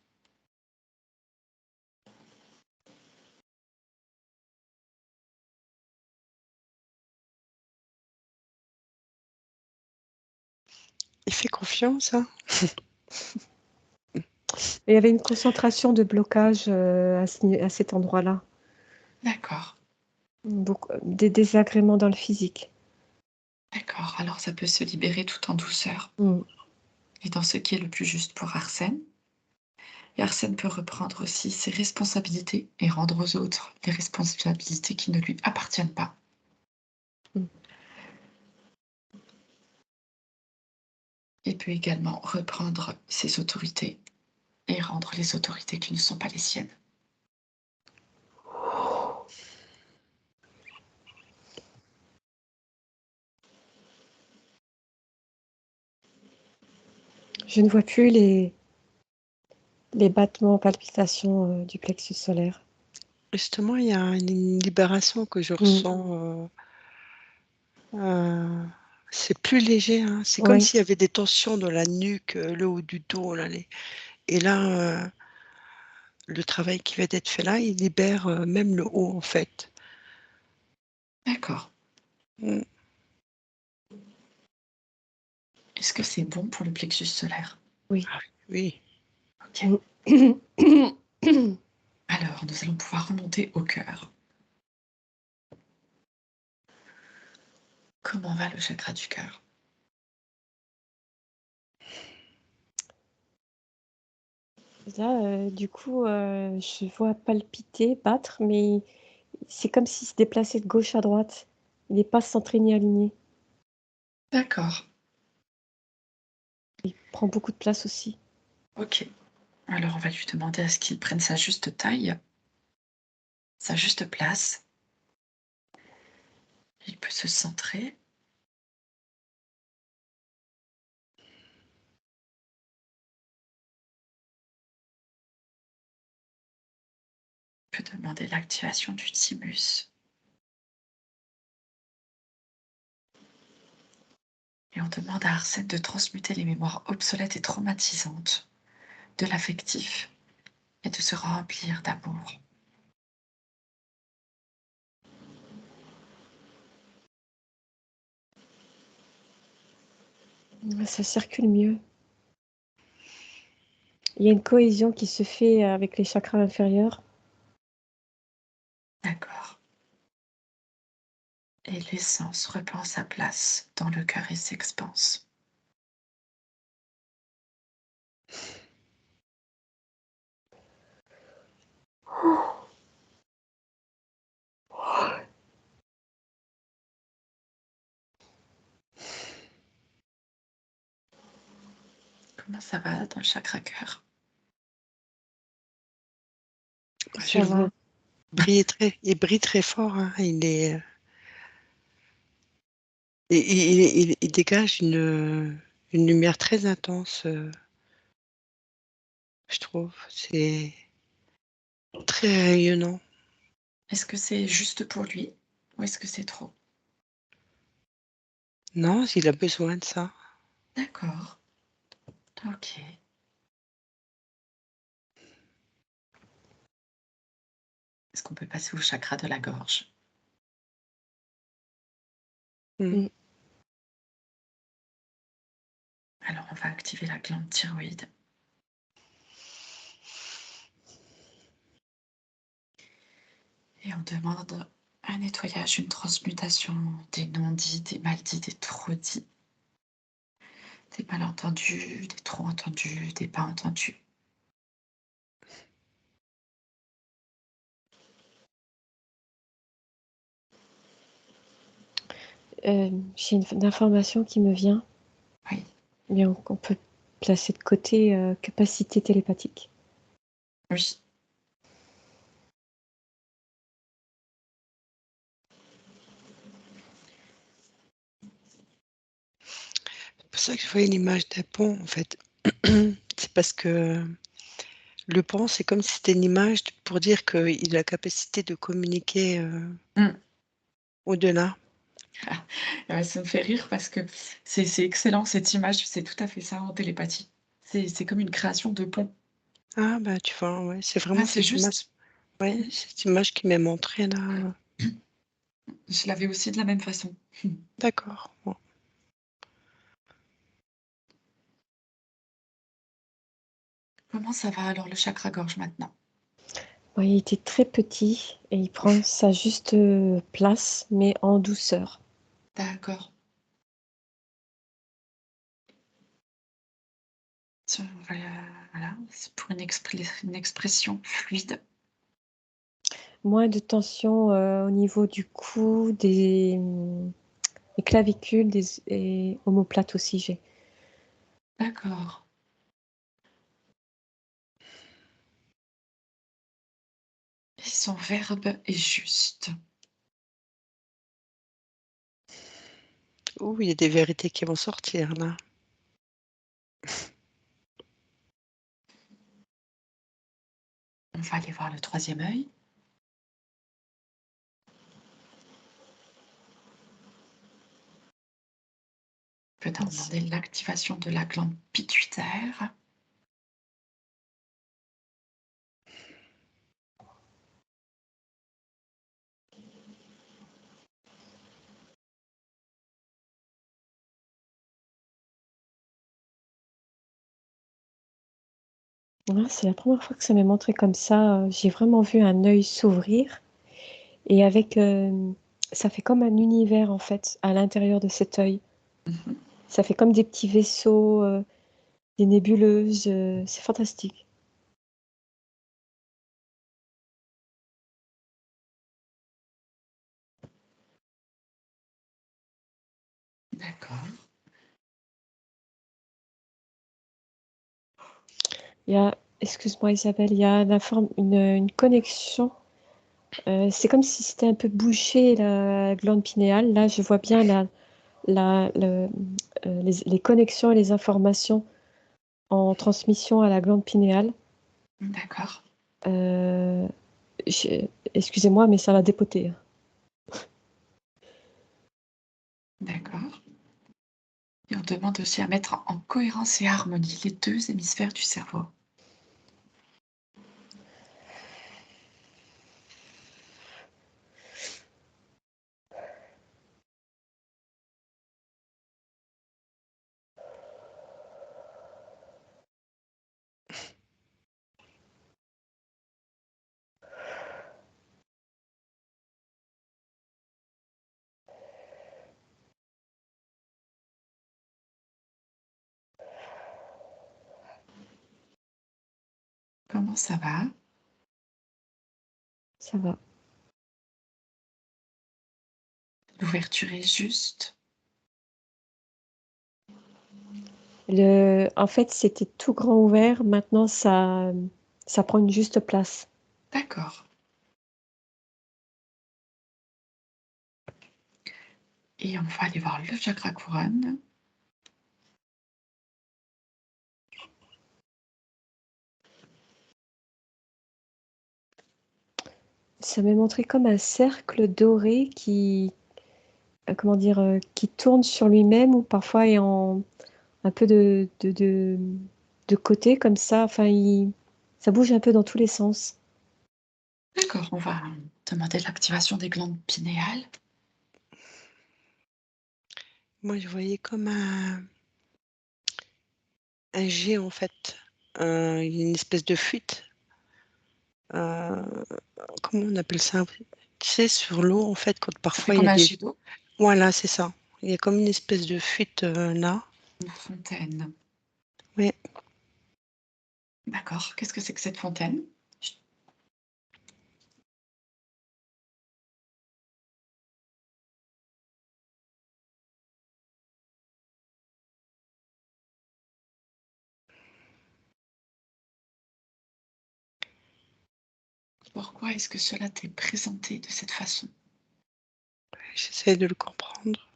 Il fait confiance, hein. Il y avait une concentration de blocage à cet endroit-là. D'accord, Des désagréments dans le physique. d'accord. Alors ça peut se libérer tout en douceur Mm. et dans ce qui est le plus juste pour Arsène. Et Arsène peut reprendre aussi ses responsabilités et rendre aux autres les responsabilités qui ne lui appartiennent pas. Mm. Il peut également reprendre ses autorités et rendre les autorités qui ne sont pas les siennes. Je ne vois plus les battements, palpitations du plexus solaire. Justement, il y a une libération que je Mm. ressens. C'est plus léger, hein. C'est comme Oui, s'il y avait des tensions dans la nuque, le haut du dos, là, et là, le travail qui va être fait là, il libère même le haut, en fait. D'accord. Mm. Est-ce que c'est bon pour le plexus solaire? oui. Ah oui, Ok. Mm. Alors, nous allons pouvoir remonter au cœur. Comment va le chakra du cœur? Là, du coup, je vois palpiter, battre, mais c'est comme s'il se déplaçait de gauche à droite. Il n'est pas centré ni aligné. D'accord, Il prend beaucoup de place aussi. OK. Alors on va lui demander à ce qu'il prenne sa juste taille, sa juste place. Il peut se centrer. Il peut demander l'activation du thymus. Et on demande à Arsène de transmuter les mémoires obsolètes et traumatisantes de l'affectif et de se remplir d'amour. Ça circule mieux. Il y a une cohésion qui se fait avec les chakras inférieurs. D'accord. Et l'essence reprend sa place dans le cœur et s'expanse. Comment ça va dans le chakra cœur? Je Ça le vois va. il brille très fort, hein. Il dégage une lumière très intense, je trouve. C'est très rayonnant. Est-ce que c'est juste pour lui ou est-ce que c'est trop? Non, il a besoin de ça. D'accord, OK. Est-ce qu'on peut passer au chakra de la gorge? Mmh. Mm. Alors on va activer la glande thyroïde. Et on demande un nettoyage, une transmutation des non-dits, des mal-dits, des trop-dits, des malentendus, des trop entendus, des pas entendus. J'ai une information qui me vient, Oui, mais on peut placer de côté capacité télépathique. oui. C'est pour ça que je voyais l'image d'un pont, en fait. C'est parce que le pont, c'est comme si c'était une image pour dire qu'il a la capacité de communiquer, Mmh. au-delà. Ça me fait rire parce que c'est excellent cette image, c'est tout à fait ça en télépathie. C'est comme une création de pont. Ah bah, tu vois, ouais, c'est Ah, vraiment c'est cette image, juste. ouais, cette image qui m'est montrée là, Je l'avais aussi de la même façon. d'accord, bon. Comment ça va alors le chakra gorge maintenant? Ouais, il était très petit et il prend sa juste place, mais en douceur. D'accord. Tiens, on va, voilà, c'est pour une expression fluide. Moins de tension au niveau du cou, des clavicules et omoplates aussi, j'ai. D'accord. Et son verbe est juste. Ouh, il y a des vérités qui vont sortir là. On va aller voir le troisième œil. On peut Merci. demander l'activation de la glande pituitaire. Ouais, c'est la première fois que ça m'est montré comme ça. J'ai vraiment vu un œil s'ouvrir et avec, ça fait comme un univers en fait à l'intérieur de cet œil. Mmh. Ça fait comme des petits vaisseaux, des nébuleuses, c'est fantastique. D'accord. Il y a, excuse-moi Isabelle, il y a une connexion. C'est comme si c'était un peu bouché la glande pinéale. Là, je vois bien les connexions et les informations en transmission à la glande pinéale. D'accord. Euh, Excusez-moi, mais ça va dépoter. D'accord. Et on demande aussi à mettre en cohérence et harmonie les deux hémisphères du cerveau. Comment ça va? Ça va. L'ouverture est juste. En fait, c'était tout grand ouvert. Maintenant, ça prend une juste place. D'accord. Et on va aller voir le chakra couronne. Ça m'est montré comme un cercle doré comment dire, qui tourne sur lui-même ou parfois est en un peu de côté comme ça. Enfin, ça bouge un peu dans tous les sens. D'accord, on va demander l'activation des glandes pinéales. Moi, je voyais comme un jet, en fait, une espèce de fuite. Comment on appelle ça? Tu sais, sur l'eau, en fait, quand Ça fait parfois il y comme a un des... jet d'eau, Voilà, c'est ça. Il y a comme une espèce de fuite là. une fontaine. Oui. D'accord. Qu'est-ce que c'est que cette fontaine? Pourquoi est-ce que cela t'est présenté de cette façon? J'essaie de le comprendre.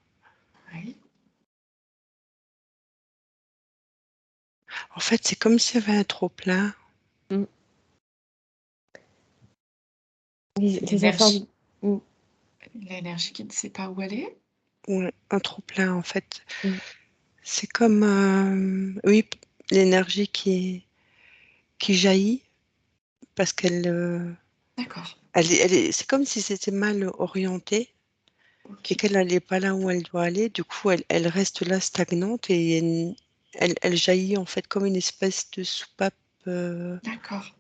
Oui. En fait, c'est comme s'il y avait un trop-plein. Mm. C'est Les l'énergie. informes. Mm, L'énergie qui ne sait pas où elle est? Ouais, un trop-plein, en fait. mm. C'est comme, oui, l'énergie qui jaillit parce qu'elle D'accord. c'est comme si c'était mal orienté et OK. qu'elle n'allait pas là où elle doit aller. Du coup, elle reste là stagnante et elle jaillit en fait comme une espèce de soupape. D'accord.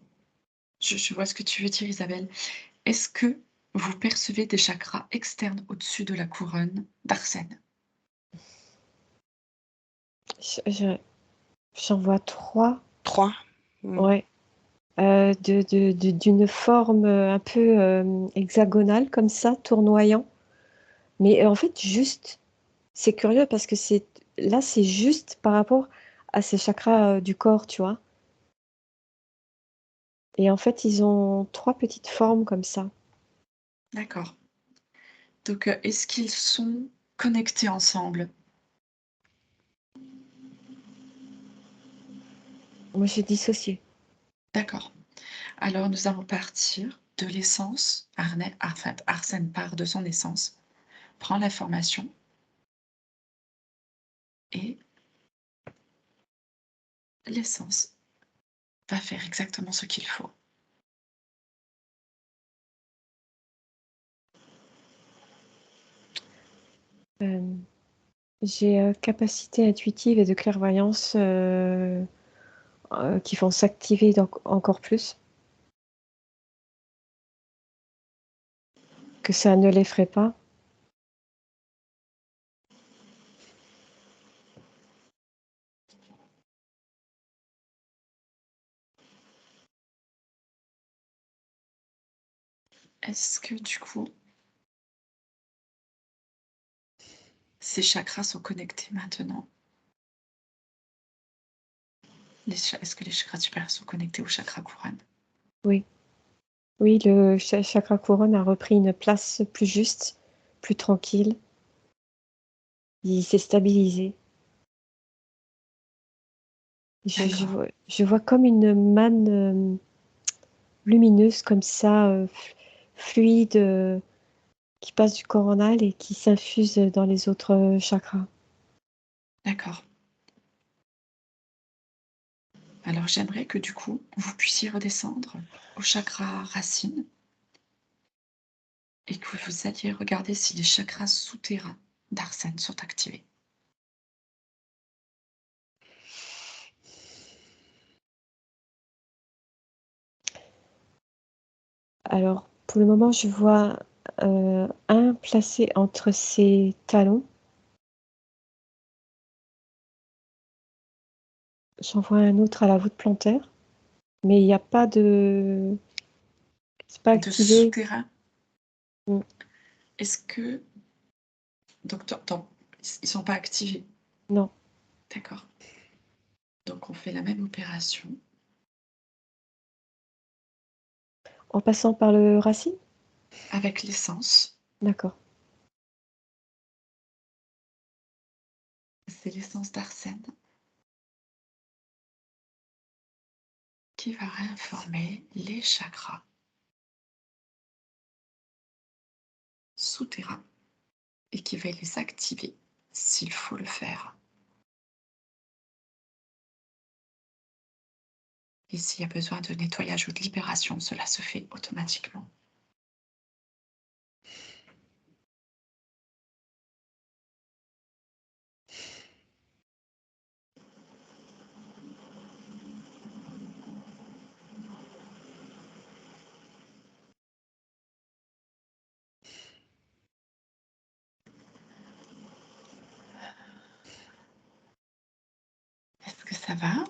Je vois ce que tu veux dire, Isabelle. Est-ce que vous percevez des chakras externes au-dessus de la couronne d'Arsène? Je- je- J'en vois 3. 3. Mm. Ouais. D'une forme un peu hexagonale comme ça, tournoyant. Mais en fait, juste, c'est curieux parce que c'est juste par rapport à ces chakras du corps, tu vois. Et en fait, ils ont 3 petites formes comme ça. D'accord. Donc, est-ce qu'ils sont connectés ensemble? Moi, j'ai dissocié. D'accord. Alors nous allons partir de l'essence. Enfin, Arsène part de son essence, prend l'information et l'essence va faire exactement ce qu'il faut. Euh, j'ai capacité intuitive et de clairvoyance qui vont s'activer encore plus, que ça ne l'effraie pas. Est-ce que du coup, Ces chakras sont connectés maintenant. Est-ce que les chakras supérieurs sont connectés au chakra couronne? Oui. Oui, le chakra couronne a repris une place plus juste, plus tranquille. Il s'est stabilisé. Je vois comme une manne lumineuse comme ça, fluide, qui passe du coronal et qui s'infuse dans les autres chakras. D'accord. Alors j'aimerais que du coup, vous puissiez redescendre au chakra racine et que vous alliez regarder si les chakras souterrains d'Arsène sont activés. Alors, pour le moment, je vois un placé entre ses talons. J'en vois un autre à la voûte plantaire, mais il n'y a pas de... C'est pas De activé. souterrain. Mm. Est-ce que... Donc, ils ne sont pas activés? Non. D'accord. Donc on fait la même opération. En passant par le racine? Avec l'essence. D'accord. C'est l'essence d'Arsène qui va réinformer les chakras souterrains et qui va les activer s'il faut le faire. Et s'il y a besoin de nettoyage ou de libération, cela se fait automatiquement. Est-ce que ça va?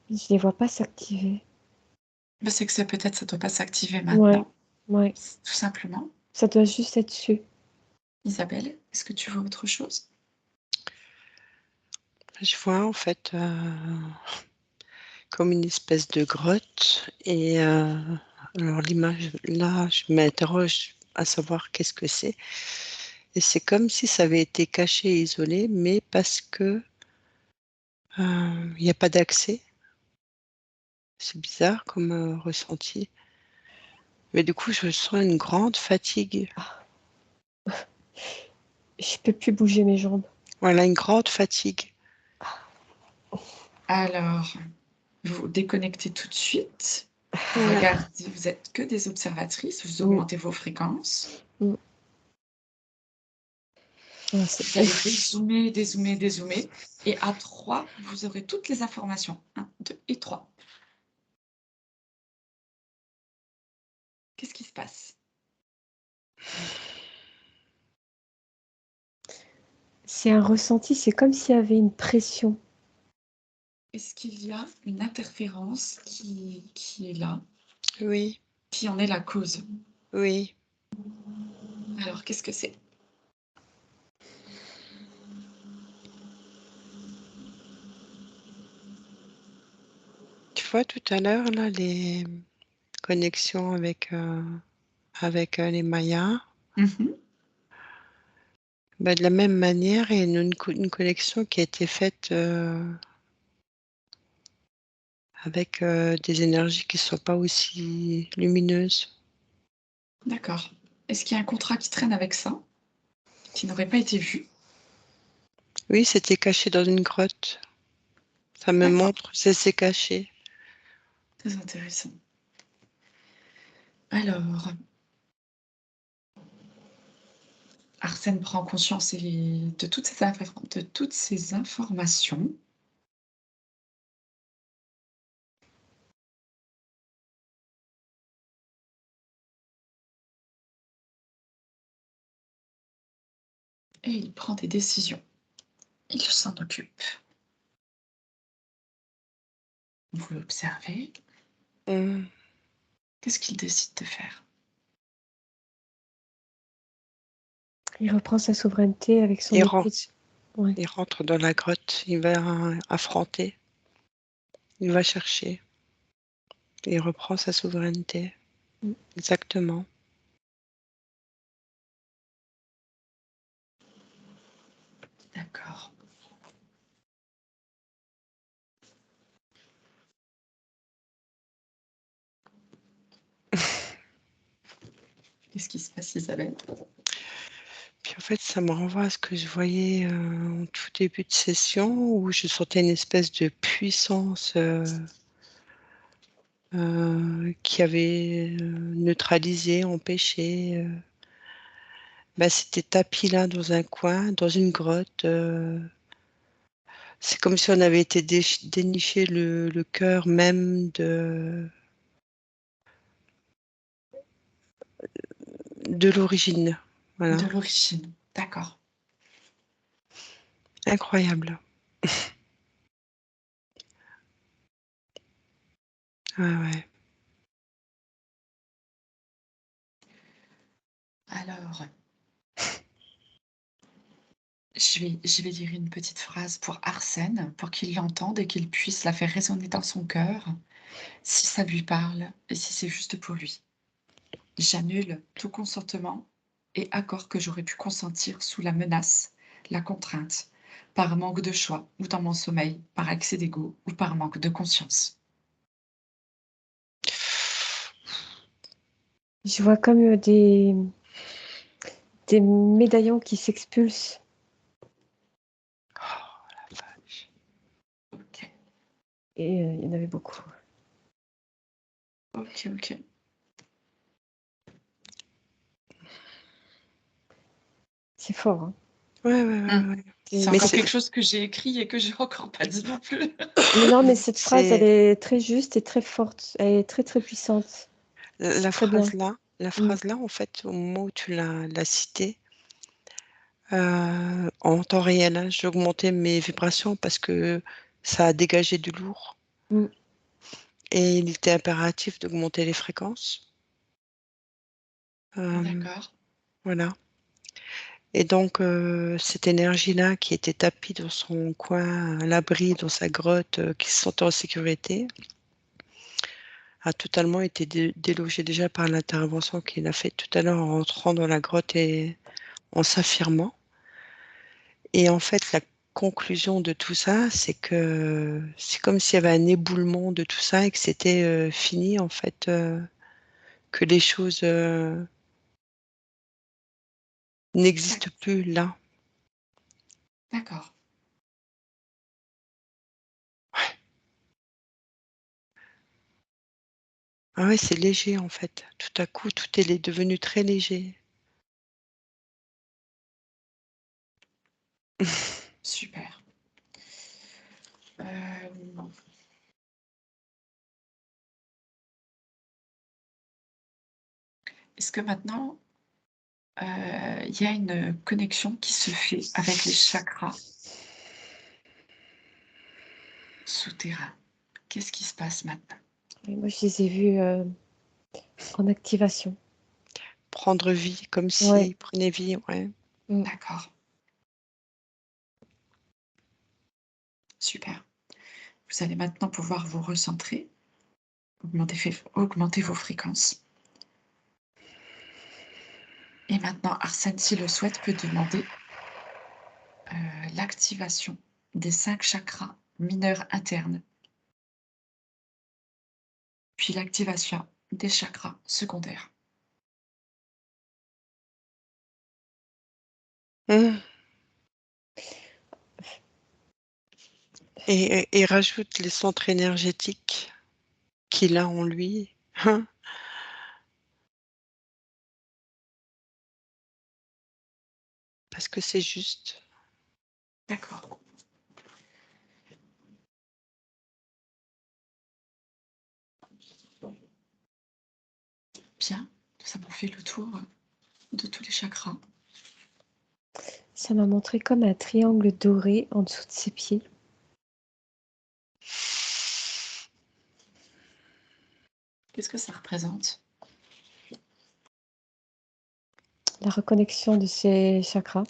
Je les vois pas s'activer. Ben, c'est que peut-être ça ne doit pas s'activer Ouais, maintenant, ouais. tout simplement. Ça doit juste être dessus. Isabelle, est-ce que tu vois autre chose? Je vois en fait comme une espèce de grotte et alors l'image là, je m'interroge à savoir qu'est-ce que c'est. Et c'est comme si ça avait été caché et isolé, mais parce que il n'y a pas d'accès. C'est bizarre comme ressenti. Mais du coup, je sens une grande fatigue. Je peux plus bouger mes jambes. Voilà, une grande fatigue. Alors, vous déconnectez tout de suite. Vous Ouais. regardez, vous êtes que des observatrices, vous augmentez vos fréquences. Mm. Ah, Vous allez dézoomer, dézoomer, dézoomer. Et à 3, vous aurez toutes les informations. 1, 2 et 3. Qu'est-ce qui se passe? c'est un ressenti, c'est comme s'il y avait une pression. Est-ce qu'il y a une interférence qui est là, Oui, qui en est la cause? oui. Alors, qu'est-ce que c'est? Tu vois tout à l'heure là les connexions avec les Mayas. Mmh. Bah, de la même manière, il y a une connexion qui a été faite avec des énergies qui ne sont pas aussi lumineuses. D'accord. Est-ce qu'il y a un contrat qui traîne avec ça, qui n'aurait pas été vu? Oui, c'était caché dans une grotte. Ça me D'accord, montre, c'est caché. très intéressant. Alors, Arsène prend conscience de toutes ces informations. Et il prend des décisions. Il s'en occupe. Vous l'observez. Mmh. Qu'est-ce qu'il décide de faire? Il reprend sa souveraineté avec son Il, épée. Ouais. il rentre dans la grotte, il va affronter, il va chercher, il reprend sa souveraineté. Mm. Exactement. D'accord. Qu'est-ce qui se passe, Isabelle? Puis en fait, ça me renvoie à ce que je voyais en tout début de session où je sentais une espèce de puissance qui avait neutralisé, empêché. C'était tapis là dans un coin, dans une grotte. C'est comme si on avait été dénicher le cœur même de l'origine. Voilà. De l'origine. D'accord. Incroyable. Ouais, ouais. Alors, je vais dire une petite phrase pour Arsène, pour qu'il l'entende et qu'il puisse la faire résonner dans son cœur, si ça lui parle et si c'est juste pour lui. J'annule tout consentement et accord que j'aurais pu consentir sous la menace, la contrainte, par manque de choix ou dans mon sommeil, par excès d'ego ou par manque de conscience. Je vois comme des médaillons qui s'expulsent. Oh la vache. Ok, Et il y en avait beaucoup. ok, ok. C'est fort, hein. Ouais, ouais, ouais, ouais. C'est Mais encore quelque chose que j'ai écrit et que j'ai encore pas dit non plus. Mais non, mais cette phrase, elle c'est est très juste et très forte. Elle est très, très puissante. C'est la très phrase bien. là, la Mm. phrase là, en fait, au moment où tu l'as citée, en temps réel, hein, j'ai augmenté mes vibrations parce que ça a dégagé du lourd Mm. et il était impératif d'augmenter les fréquences. Euh, D'accord, voilà. Et donc, cette énergie-là qui était tapie dans son coin, à l'abri, dans sa grotte, qui se sentait en sécurité, a totalement été délogée déjà par l'intervention qu'il a faite tout à l'heure en rentrant dans la grotte et en s'affirmant. Et en fait, la conclusion de tout ça, c'est que c'est comme s'il y avait un éboulement de tout ça et que c'était fini, en fait, que les choses n'existent plus là. d'accord. Ah ouais, c'est léger, en fait. Tout à coup, tout est devenu très léger. Super. Euh, Est-ce que maintenant, il y a une connexion qui se fait avec les chakras souterrains? Qu'est-ce qui se passe maintenant? Et moi, je les ai vus en activation. Prendre vie, comme Ouais. s'il prenait vie, ouais. Mm. D'accord, super. Vous allez maintenant pouvoir vous recentrer, augmenter vos fréquences. Et maintenant, Arsène, s'il le souhaite, peut demander l'activation des 5 chakras mineurs internes, puis l'activation des chakras secondaires. Mmh. Et rajoute les centres énergétiques qu'il a en lui. Hein, parce que c'est juste. D'accord. Bien, nous avons fait le tour de tous les chakras. Ça m'a montré comme un triangle doré en dessous de ses pieds. Qu'est-ce que ça représente? la reconnexion de ses chakras.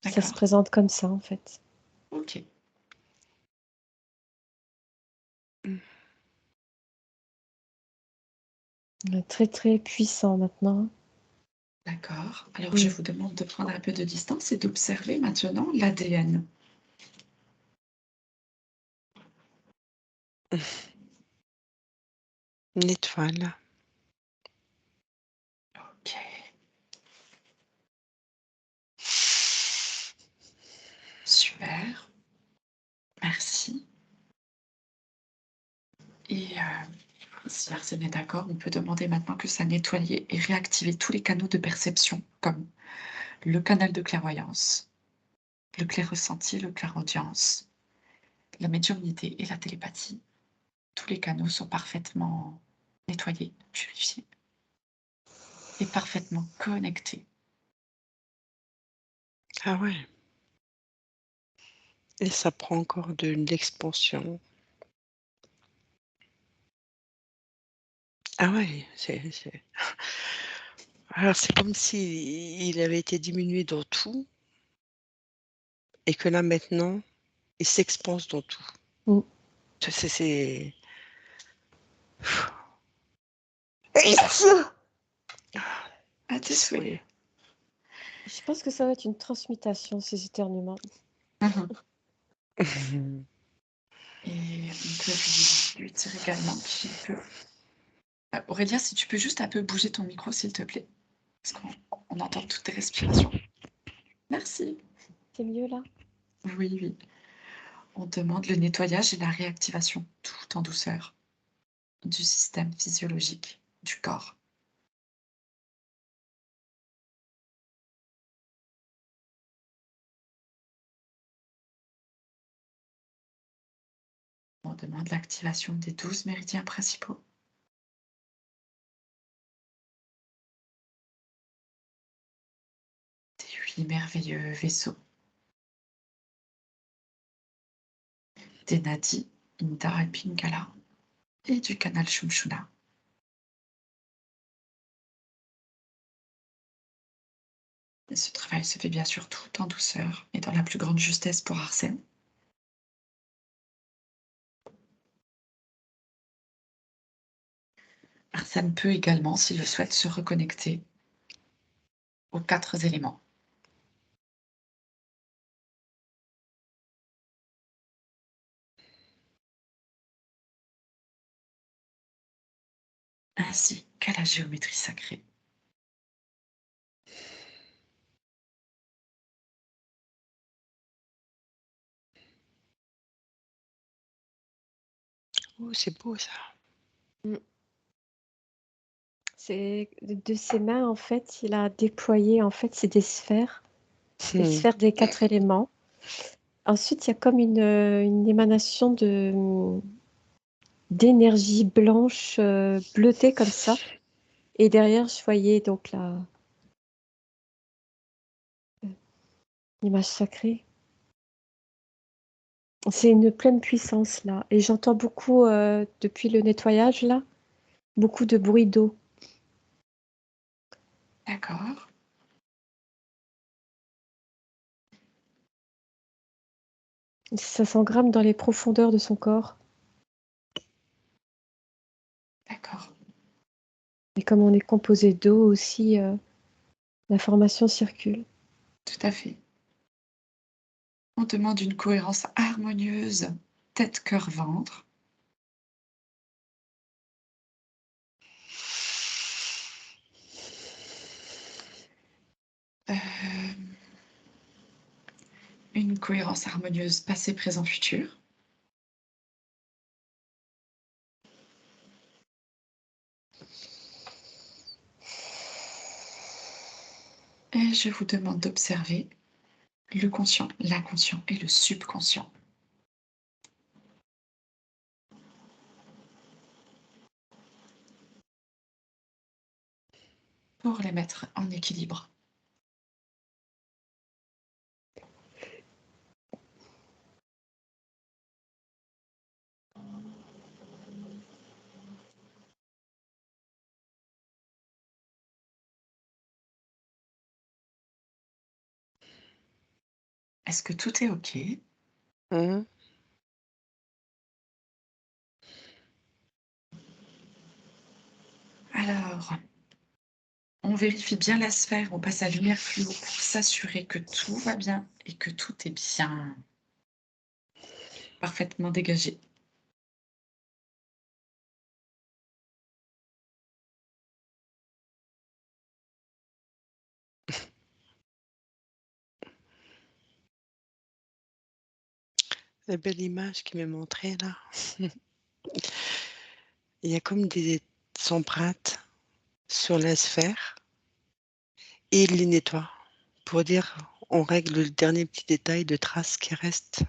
Ça se D'accord. présente comme ça, en fait. Ok. Très, très puissant maintenant. D'accord. Alors, je vous demande de prendre un peu de distance et d'observer maintenant l'ADN. Une étoile. Ok. Super. Merci. Et si Arsène est d'accord, on peut demander maintenant que ça nettoie et réactiver tous les canaux de perception, comme le canal de clairvoyance, le clair ressenti, le clairaudience, la médiumnité et la télépathie. Tous les canaux sont parfaitement nettoyés, purifiés et parfaitement connectés. Ah ouais. Et ça prend encore de l'expansion. Ah ouais, alors c'est comme si il avait été diminué dans tout et que là maintenant, il s'expanse dans tout. Mm. C'est À tes souhaits. oui. Je pense que ça va être une transmutation, ces éternuements. Et on peut lui dire également qu'il peut. Aurélia, si tu peux juste un peu bouger ton micro, s'il te plaît, parce qu'on entend toutes tes respirations. Merci. C'est mieux là? Oui, oui. On demande le nettoyage et la réactivation, tout en douceur, du système physiologique du corps. On demande l'activation des 12 méridiens principaux. Des 8 merveilleux vaisseaux. Des nadis, Indra et Pingala. Et du canal Shumshuna. Et ce travail se fait bien sûr tout en douceur et dans la plus grande justesse pour Arsène. Arsène peut également, s'il le souhaite, se reconnecter aux 4 éléments. Ainsi qu'à la géométrie sacrée. Oh, c'est beau ça. C'est de ses mains, en fait, il a déployé, en fait, c'est des Hmm. sphères des 4 éléments. Ensuite, il y a comme une émanation d'énergie blanche, bleutée comme ça. Et derrière, je voyais donc l'image sacrée. C'est une pleine puissance là. Et j'entends beaucoup, depuis le nettoyage là, beaucoup de bruit d'eau. D'accord. Ça s'engramme dans les profondeurs de son corps. D'accord. Et comme on est composé d'eau aussi, l'information circule. Tout à fait. On demande une cohérence harmonieuse, tête, cœur, ventre. Une cohérence harmonieuse passé, présent, futur. Et je vous demande d'observer le conscient, l'inconscient et le subconscient. Pour les mettre en équilibre. Est-ce que tout est OK? Mhm. Alors, on vérifie bien la sphère, on passe à la lumière fluo pour s'assurer que tout va bien et que tout est bien parfaitement dégagé. La belle image qui m'est montrée là. Il y a comme des empreintes sur la sphère et il les nettoie pour dire on règle le dernier petit détail de traces qui reste.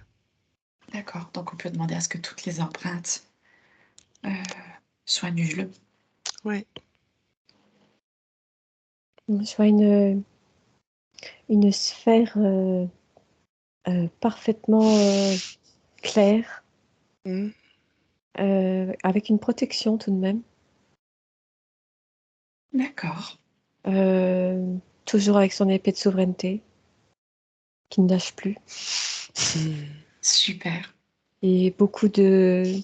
D'accord, donc on peut demander à ce que toutes les empreintes, heu, soient nulles. Ouais. Je vois une sphère parfaitement claire, Mhm. avec une protection tout de même. D'accord, Toujours avec son épée de souveraineté, qui ne lâche plus. super, Et beaucoup de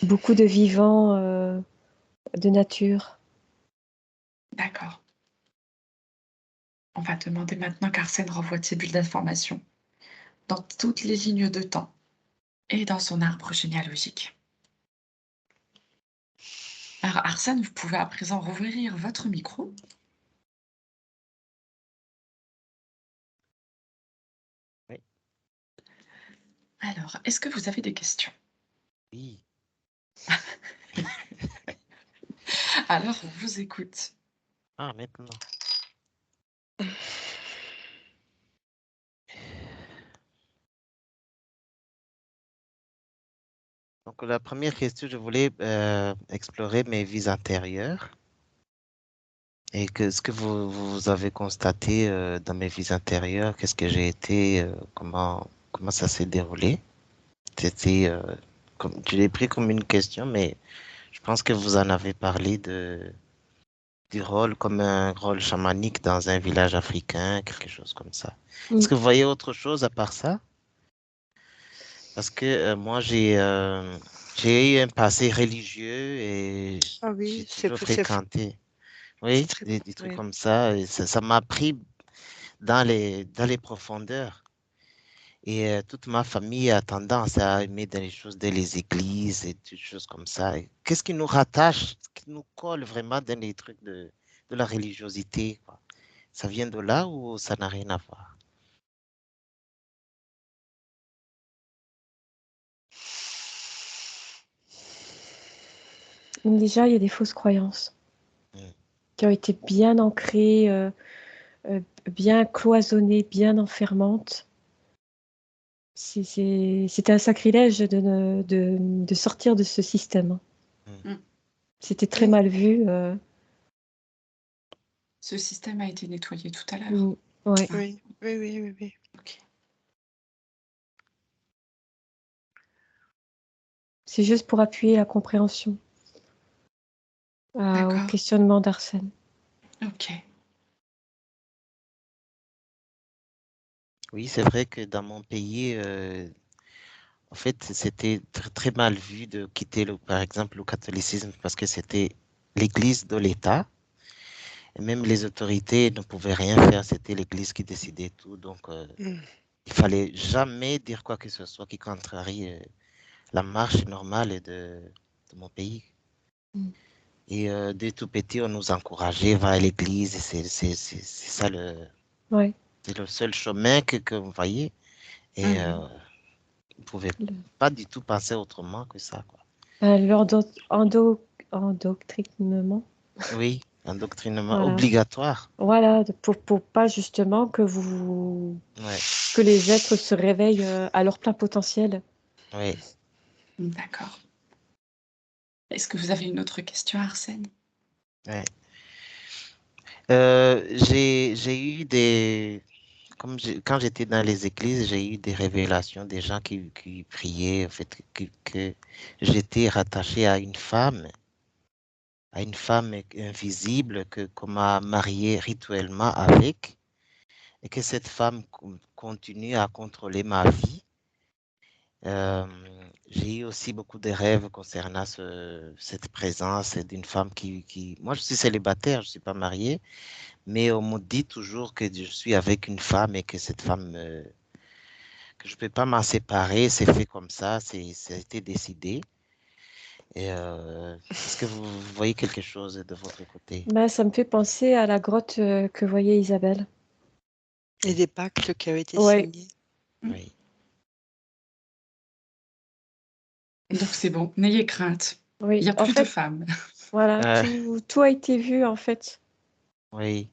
vivants de nature. d'accord. On va demander maintenant qu'Arsène renvoie ses bulles d'information dans toutes les lignes de temps et dans son arbre généalogique. Alors Arsène, vous pouvez à présent rouvrir votre micro. Oui, Alors, est-ce que vous avez des questions? oui. Alors, on vous écoute. Ah, maintenant. Donc, la première question, je voulais explorer mes vies antérieures et que ce que vous avez constaté dans mes vies antérieures, qu'est-ce que j'ai été, comment ça s'est déroulé. C'était, comme, je l'ai pris comme une question, mais je pense que vous en avez parlé du rôle comme un rôle chamanique dans un village africain, quelque chose comme ça. Est-ce Mm. que vous voyez autre chose à part ça? Parce que moi, j'ai eu un passé religieux et Ah j'ai oui, toujours fréquenté, c'est oui, très des trucs ouais. comme ça. Et ça m'a pris dans les profondeurs. Et toute ma famille a tendance à aimer dans les choses dans les églises et toutes choses comme ça. Et qu'est-ce qui nous rattache, qui nous colle vraiment dans les trucs de la religiosité, quoi? Ça vient de là ou ça n'a rien à voir? Déjà, il y a des fausses croyances Mm. qui ont été bien ancrées, bien cloisonnées, bien enfermantes. C'était un sacrilège de sortir de ce système. Mm. Mm. C'était très Oui, mal vu. ce système a été nettoyé tout à l'heure. Mm, ouais. Hein, Oui, oui, oui, oui, oui. ok. C'est juste pour appuyer la compréhension au D'accord, questionnement d'Arsène. ok. Oui, c'est vrai que dans mon pays, en fait, c'était très mal vu de quitter, par exemple, le catholicisme parce que c'était l'église de l'État. Et même les autorités ne pouvaient rien faire, c'était l'église qui décidait tout. Donc, Mm. il fallait jamais dire quoi que ce soit qui contrarie la marche normale de mon pays. Mm. Et dès tout petit, on nous encourageait, va à l'église. Et c'est ça Ouais. c'est le seul chemin que vous voyez. Et Mhm. vous ne pouvez Le, pas du tout penser autrement que ça, quoi. Endoctrinement. Oui, un doctrinement Voilà. obligatoire. Voilà, pour pas justement Ouais, que les êtres se réveillent à leur plein potentiel. ouais. D'accord. Est-ce que vous avez une autre question, Arsène? Ouais. J'ai eu quand j'étais dans les églises, j'ai eu des révélations des gens qui priaient, en fait, que j'étais rattaché à une femme invisible qu'on m'a marié rituellement avec. et que cette femme continue à contrôler ma vie. Euh, j'ai eu aussi beaucoup de rêves concernant cette présence d'une femme Moi, je suis célibataire, je ne suis pas marié, mais on me dit toujours que je suis avec une femme et que cette femme, que je ne peux pas m'en séparer, c'est fait comme ça, ça a été décidé. Et est-ce que vous voyez quelque chose de votre côté? Bah, ça me fait penser à la grotte que voyait Isabelle. Et des pactes qui ont été Ouais. signés. Oui. Donc c'est bon, n'ayez crainte. Il Oui, n'y a en plus de fait, femmes. voilà, tout a été vu en fait. Oui,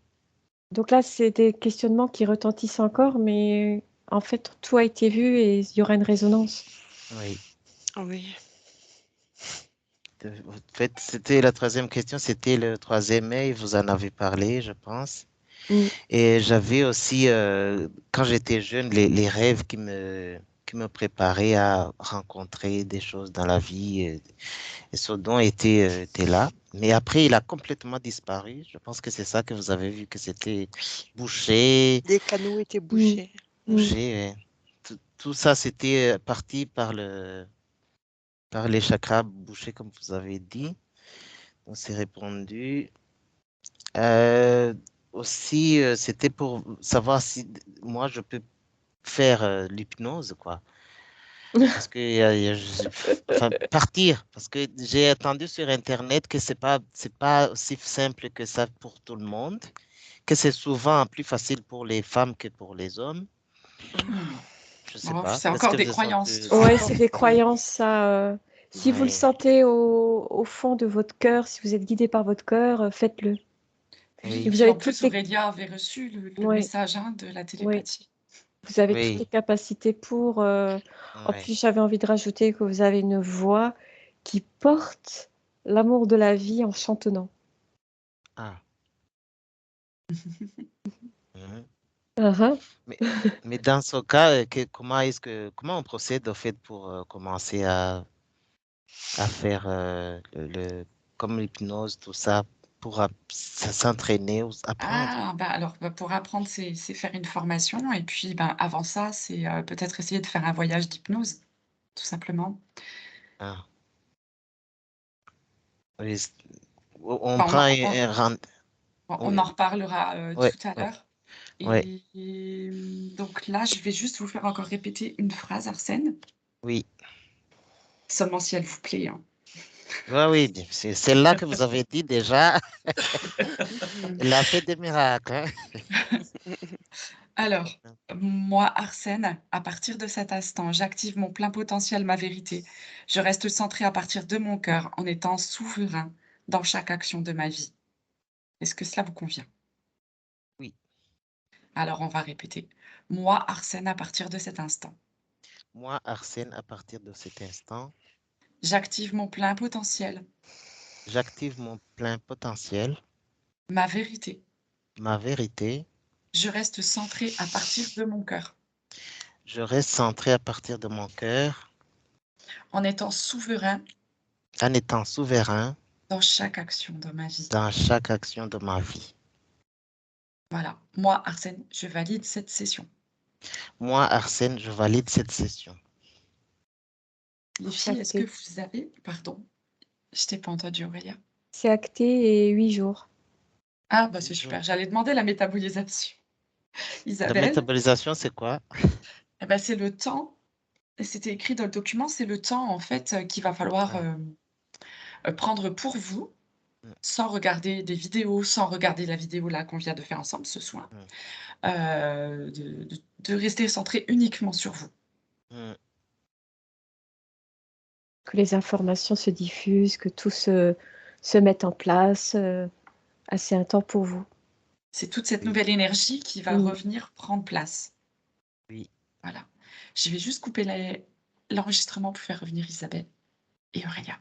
Donc là, c'est des questionnements qui retentissent encore, mais en fait, tout a été vu et il y aura une résonance. oui. Oui. En fait, c'était la troisième question, c'était le 3e mai, vous en avez parlé, je pense. Mm. Et j'avais aussi, quand j'étais jeune, les rêves qui me préparaient à rencontrer des choses dans la vie. Et ce don était là. Mais après, il a complètement disparu. Je pense que c'est ça que vous avez vu, que c'était bouché, Les canaux étaient Mm. bouchés. Mm. bouché. Ouais. Tout ça, c'était parti par les chakras bouchés, comme vous avez dit. Donc, c'est répondu. Euh, aussi, c'était pour savoir si moi, je peux faire l'hypnose, quoi. Parce que, enfin, partir, parce que j'ai entendu sur Internet que c'est pas aussi simple que ça pour tout le monde, que c'est souvent plus facile pour les femmes que pour les hommes. Hmm. Je sais Oh, pas. c'est Qu'est-ce encore que des vous croyances, sentez? tout Ouais, ça. c'est des croyances, ça. Si vous le Oui, sentez au fond de votre cœur, si vous êtes guidé par votre cœur, faites-le. Et Et oui, vous puis avez en toutes plus, les... Aurélia avait reçu le Ouais, message de la ouais. télépathie. Vous avez toutes les oui, capacités pour... En oui. plus, j'avais envie de rajouter que vous avez une voix qui porte l'amour de la vie en chantonnant. Ah. Mhm. Ah, Mais, mais dans ce cas, comment on procède au fait pour commencer à faire comme l'hypnose, tout ça, pour s'entraîner ou apprendre? Ah, bah alors pour apprendre, c'est faire une formation. Et puis avant ça, c'est peut-être essayer de faire un voyage d'hypnose, tout simplement. Ah. Oui, on Enfin, prend on en oui, reparlera ouais, tout à ouais, l'heure. ouais, Donc là, je vais juste vous faire encore répéter une phrase, Arsène, oui. seulement si elle vous plaît, hein. Ouais, oui, c'est celle-là que vous avez dit déjà. Elle a fait des miracles, hein. Alors, moi, Arsène, à partir de cet instant, j'active mon plein potentiel, ma vérité. Je reste centré à partir de mon cœur en étant souverain dans chaque action de ma vie. Est-ce que cela vous convient? Oui. Alors, on va répéter. Moi, Arsène, à partir de cet instant, Moi, Arsène, à partir de cet instant, j'active mon plein potentiel, j'active mon plein potentiel, ma vérité. ma vérité. Je reste centré à partir de mon cœur Je reste centré à partir de mon cœur, en étant souverain en étant souverain dans chaque action de ma vie. dans chaque action de ma vie. Voilà. Moi, Arsène, je valide cette session. Moi, Arsène, je valide cette session. Les c'est filles, est-ce que acté. vous avez... Pardon, je t'ai pas entendu, Aurélia. C'est acté et 8 jours. Ah, bah c'est super. J'allais demander la métabolisation. La Isabelle, métabolisation, c'est quoi? eh ben, c'est le temps, c'était écrit dans le document, c'est le temps en fait qu'il va falloir Ah, prendre pour vous, mm, sans regarder des vidéos, sans regarder la vidéo là qu'on vient de faire ensemble ce soir, mm, de rester centré uniquement sur vous. mm. Que les informations se diffusent, que tout se mette en place. Assez un temps pour vous. C'est toute cette Oui, nouvelle énergie qui va Mm. revenir prendre place. oui. Voilà. Je vais juste couper l'enregistrement pour faire revenir Isabelle et Aurélia.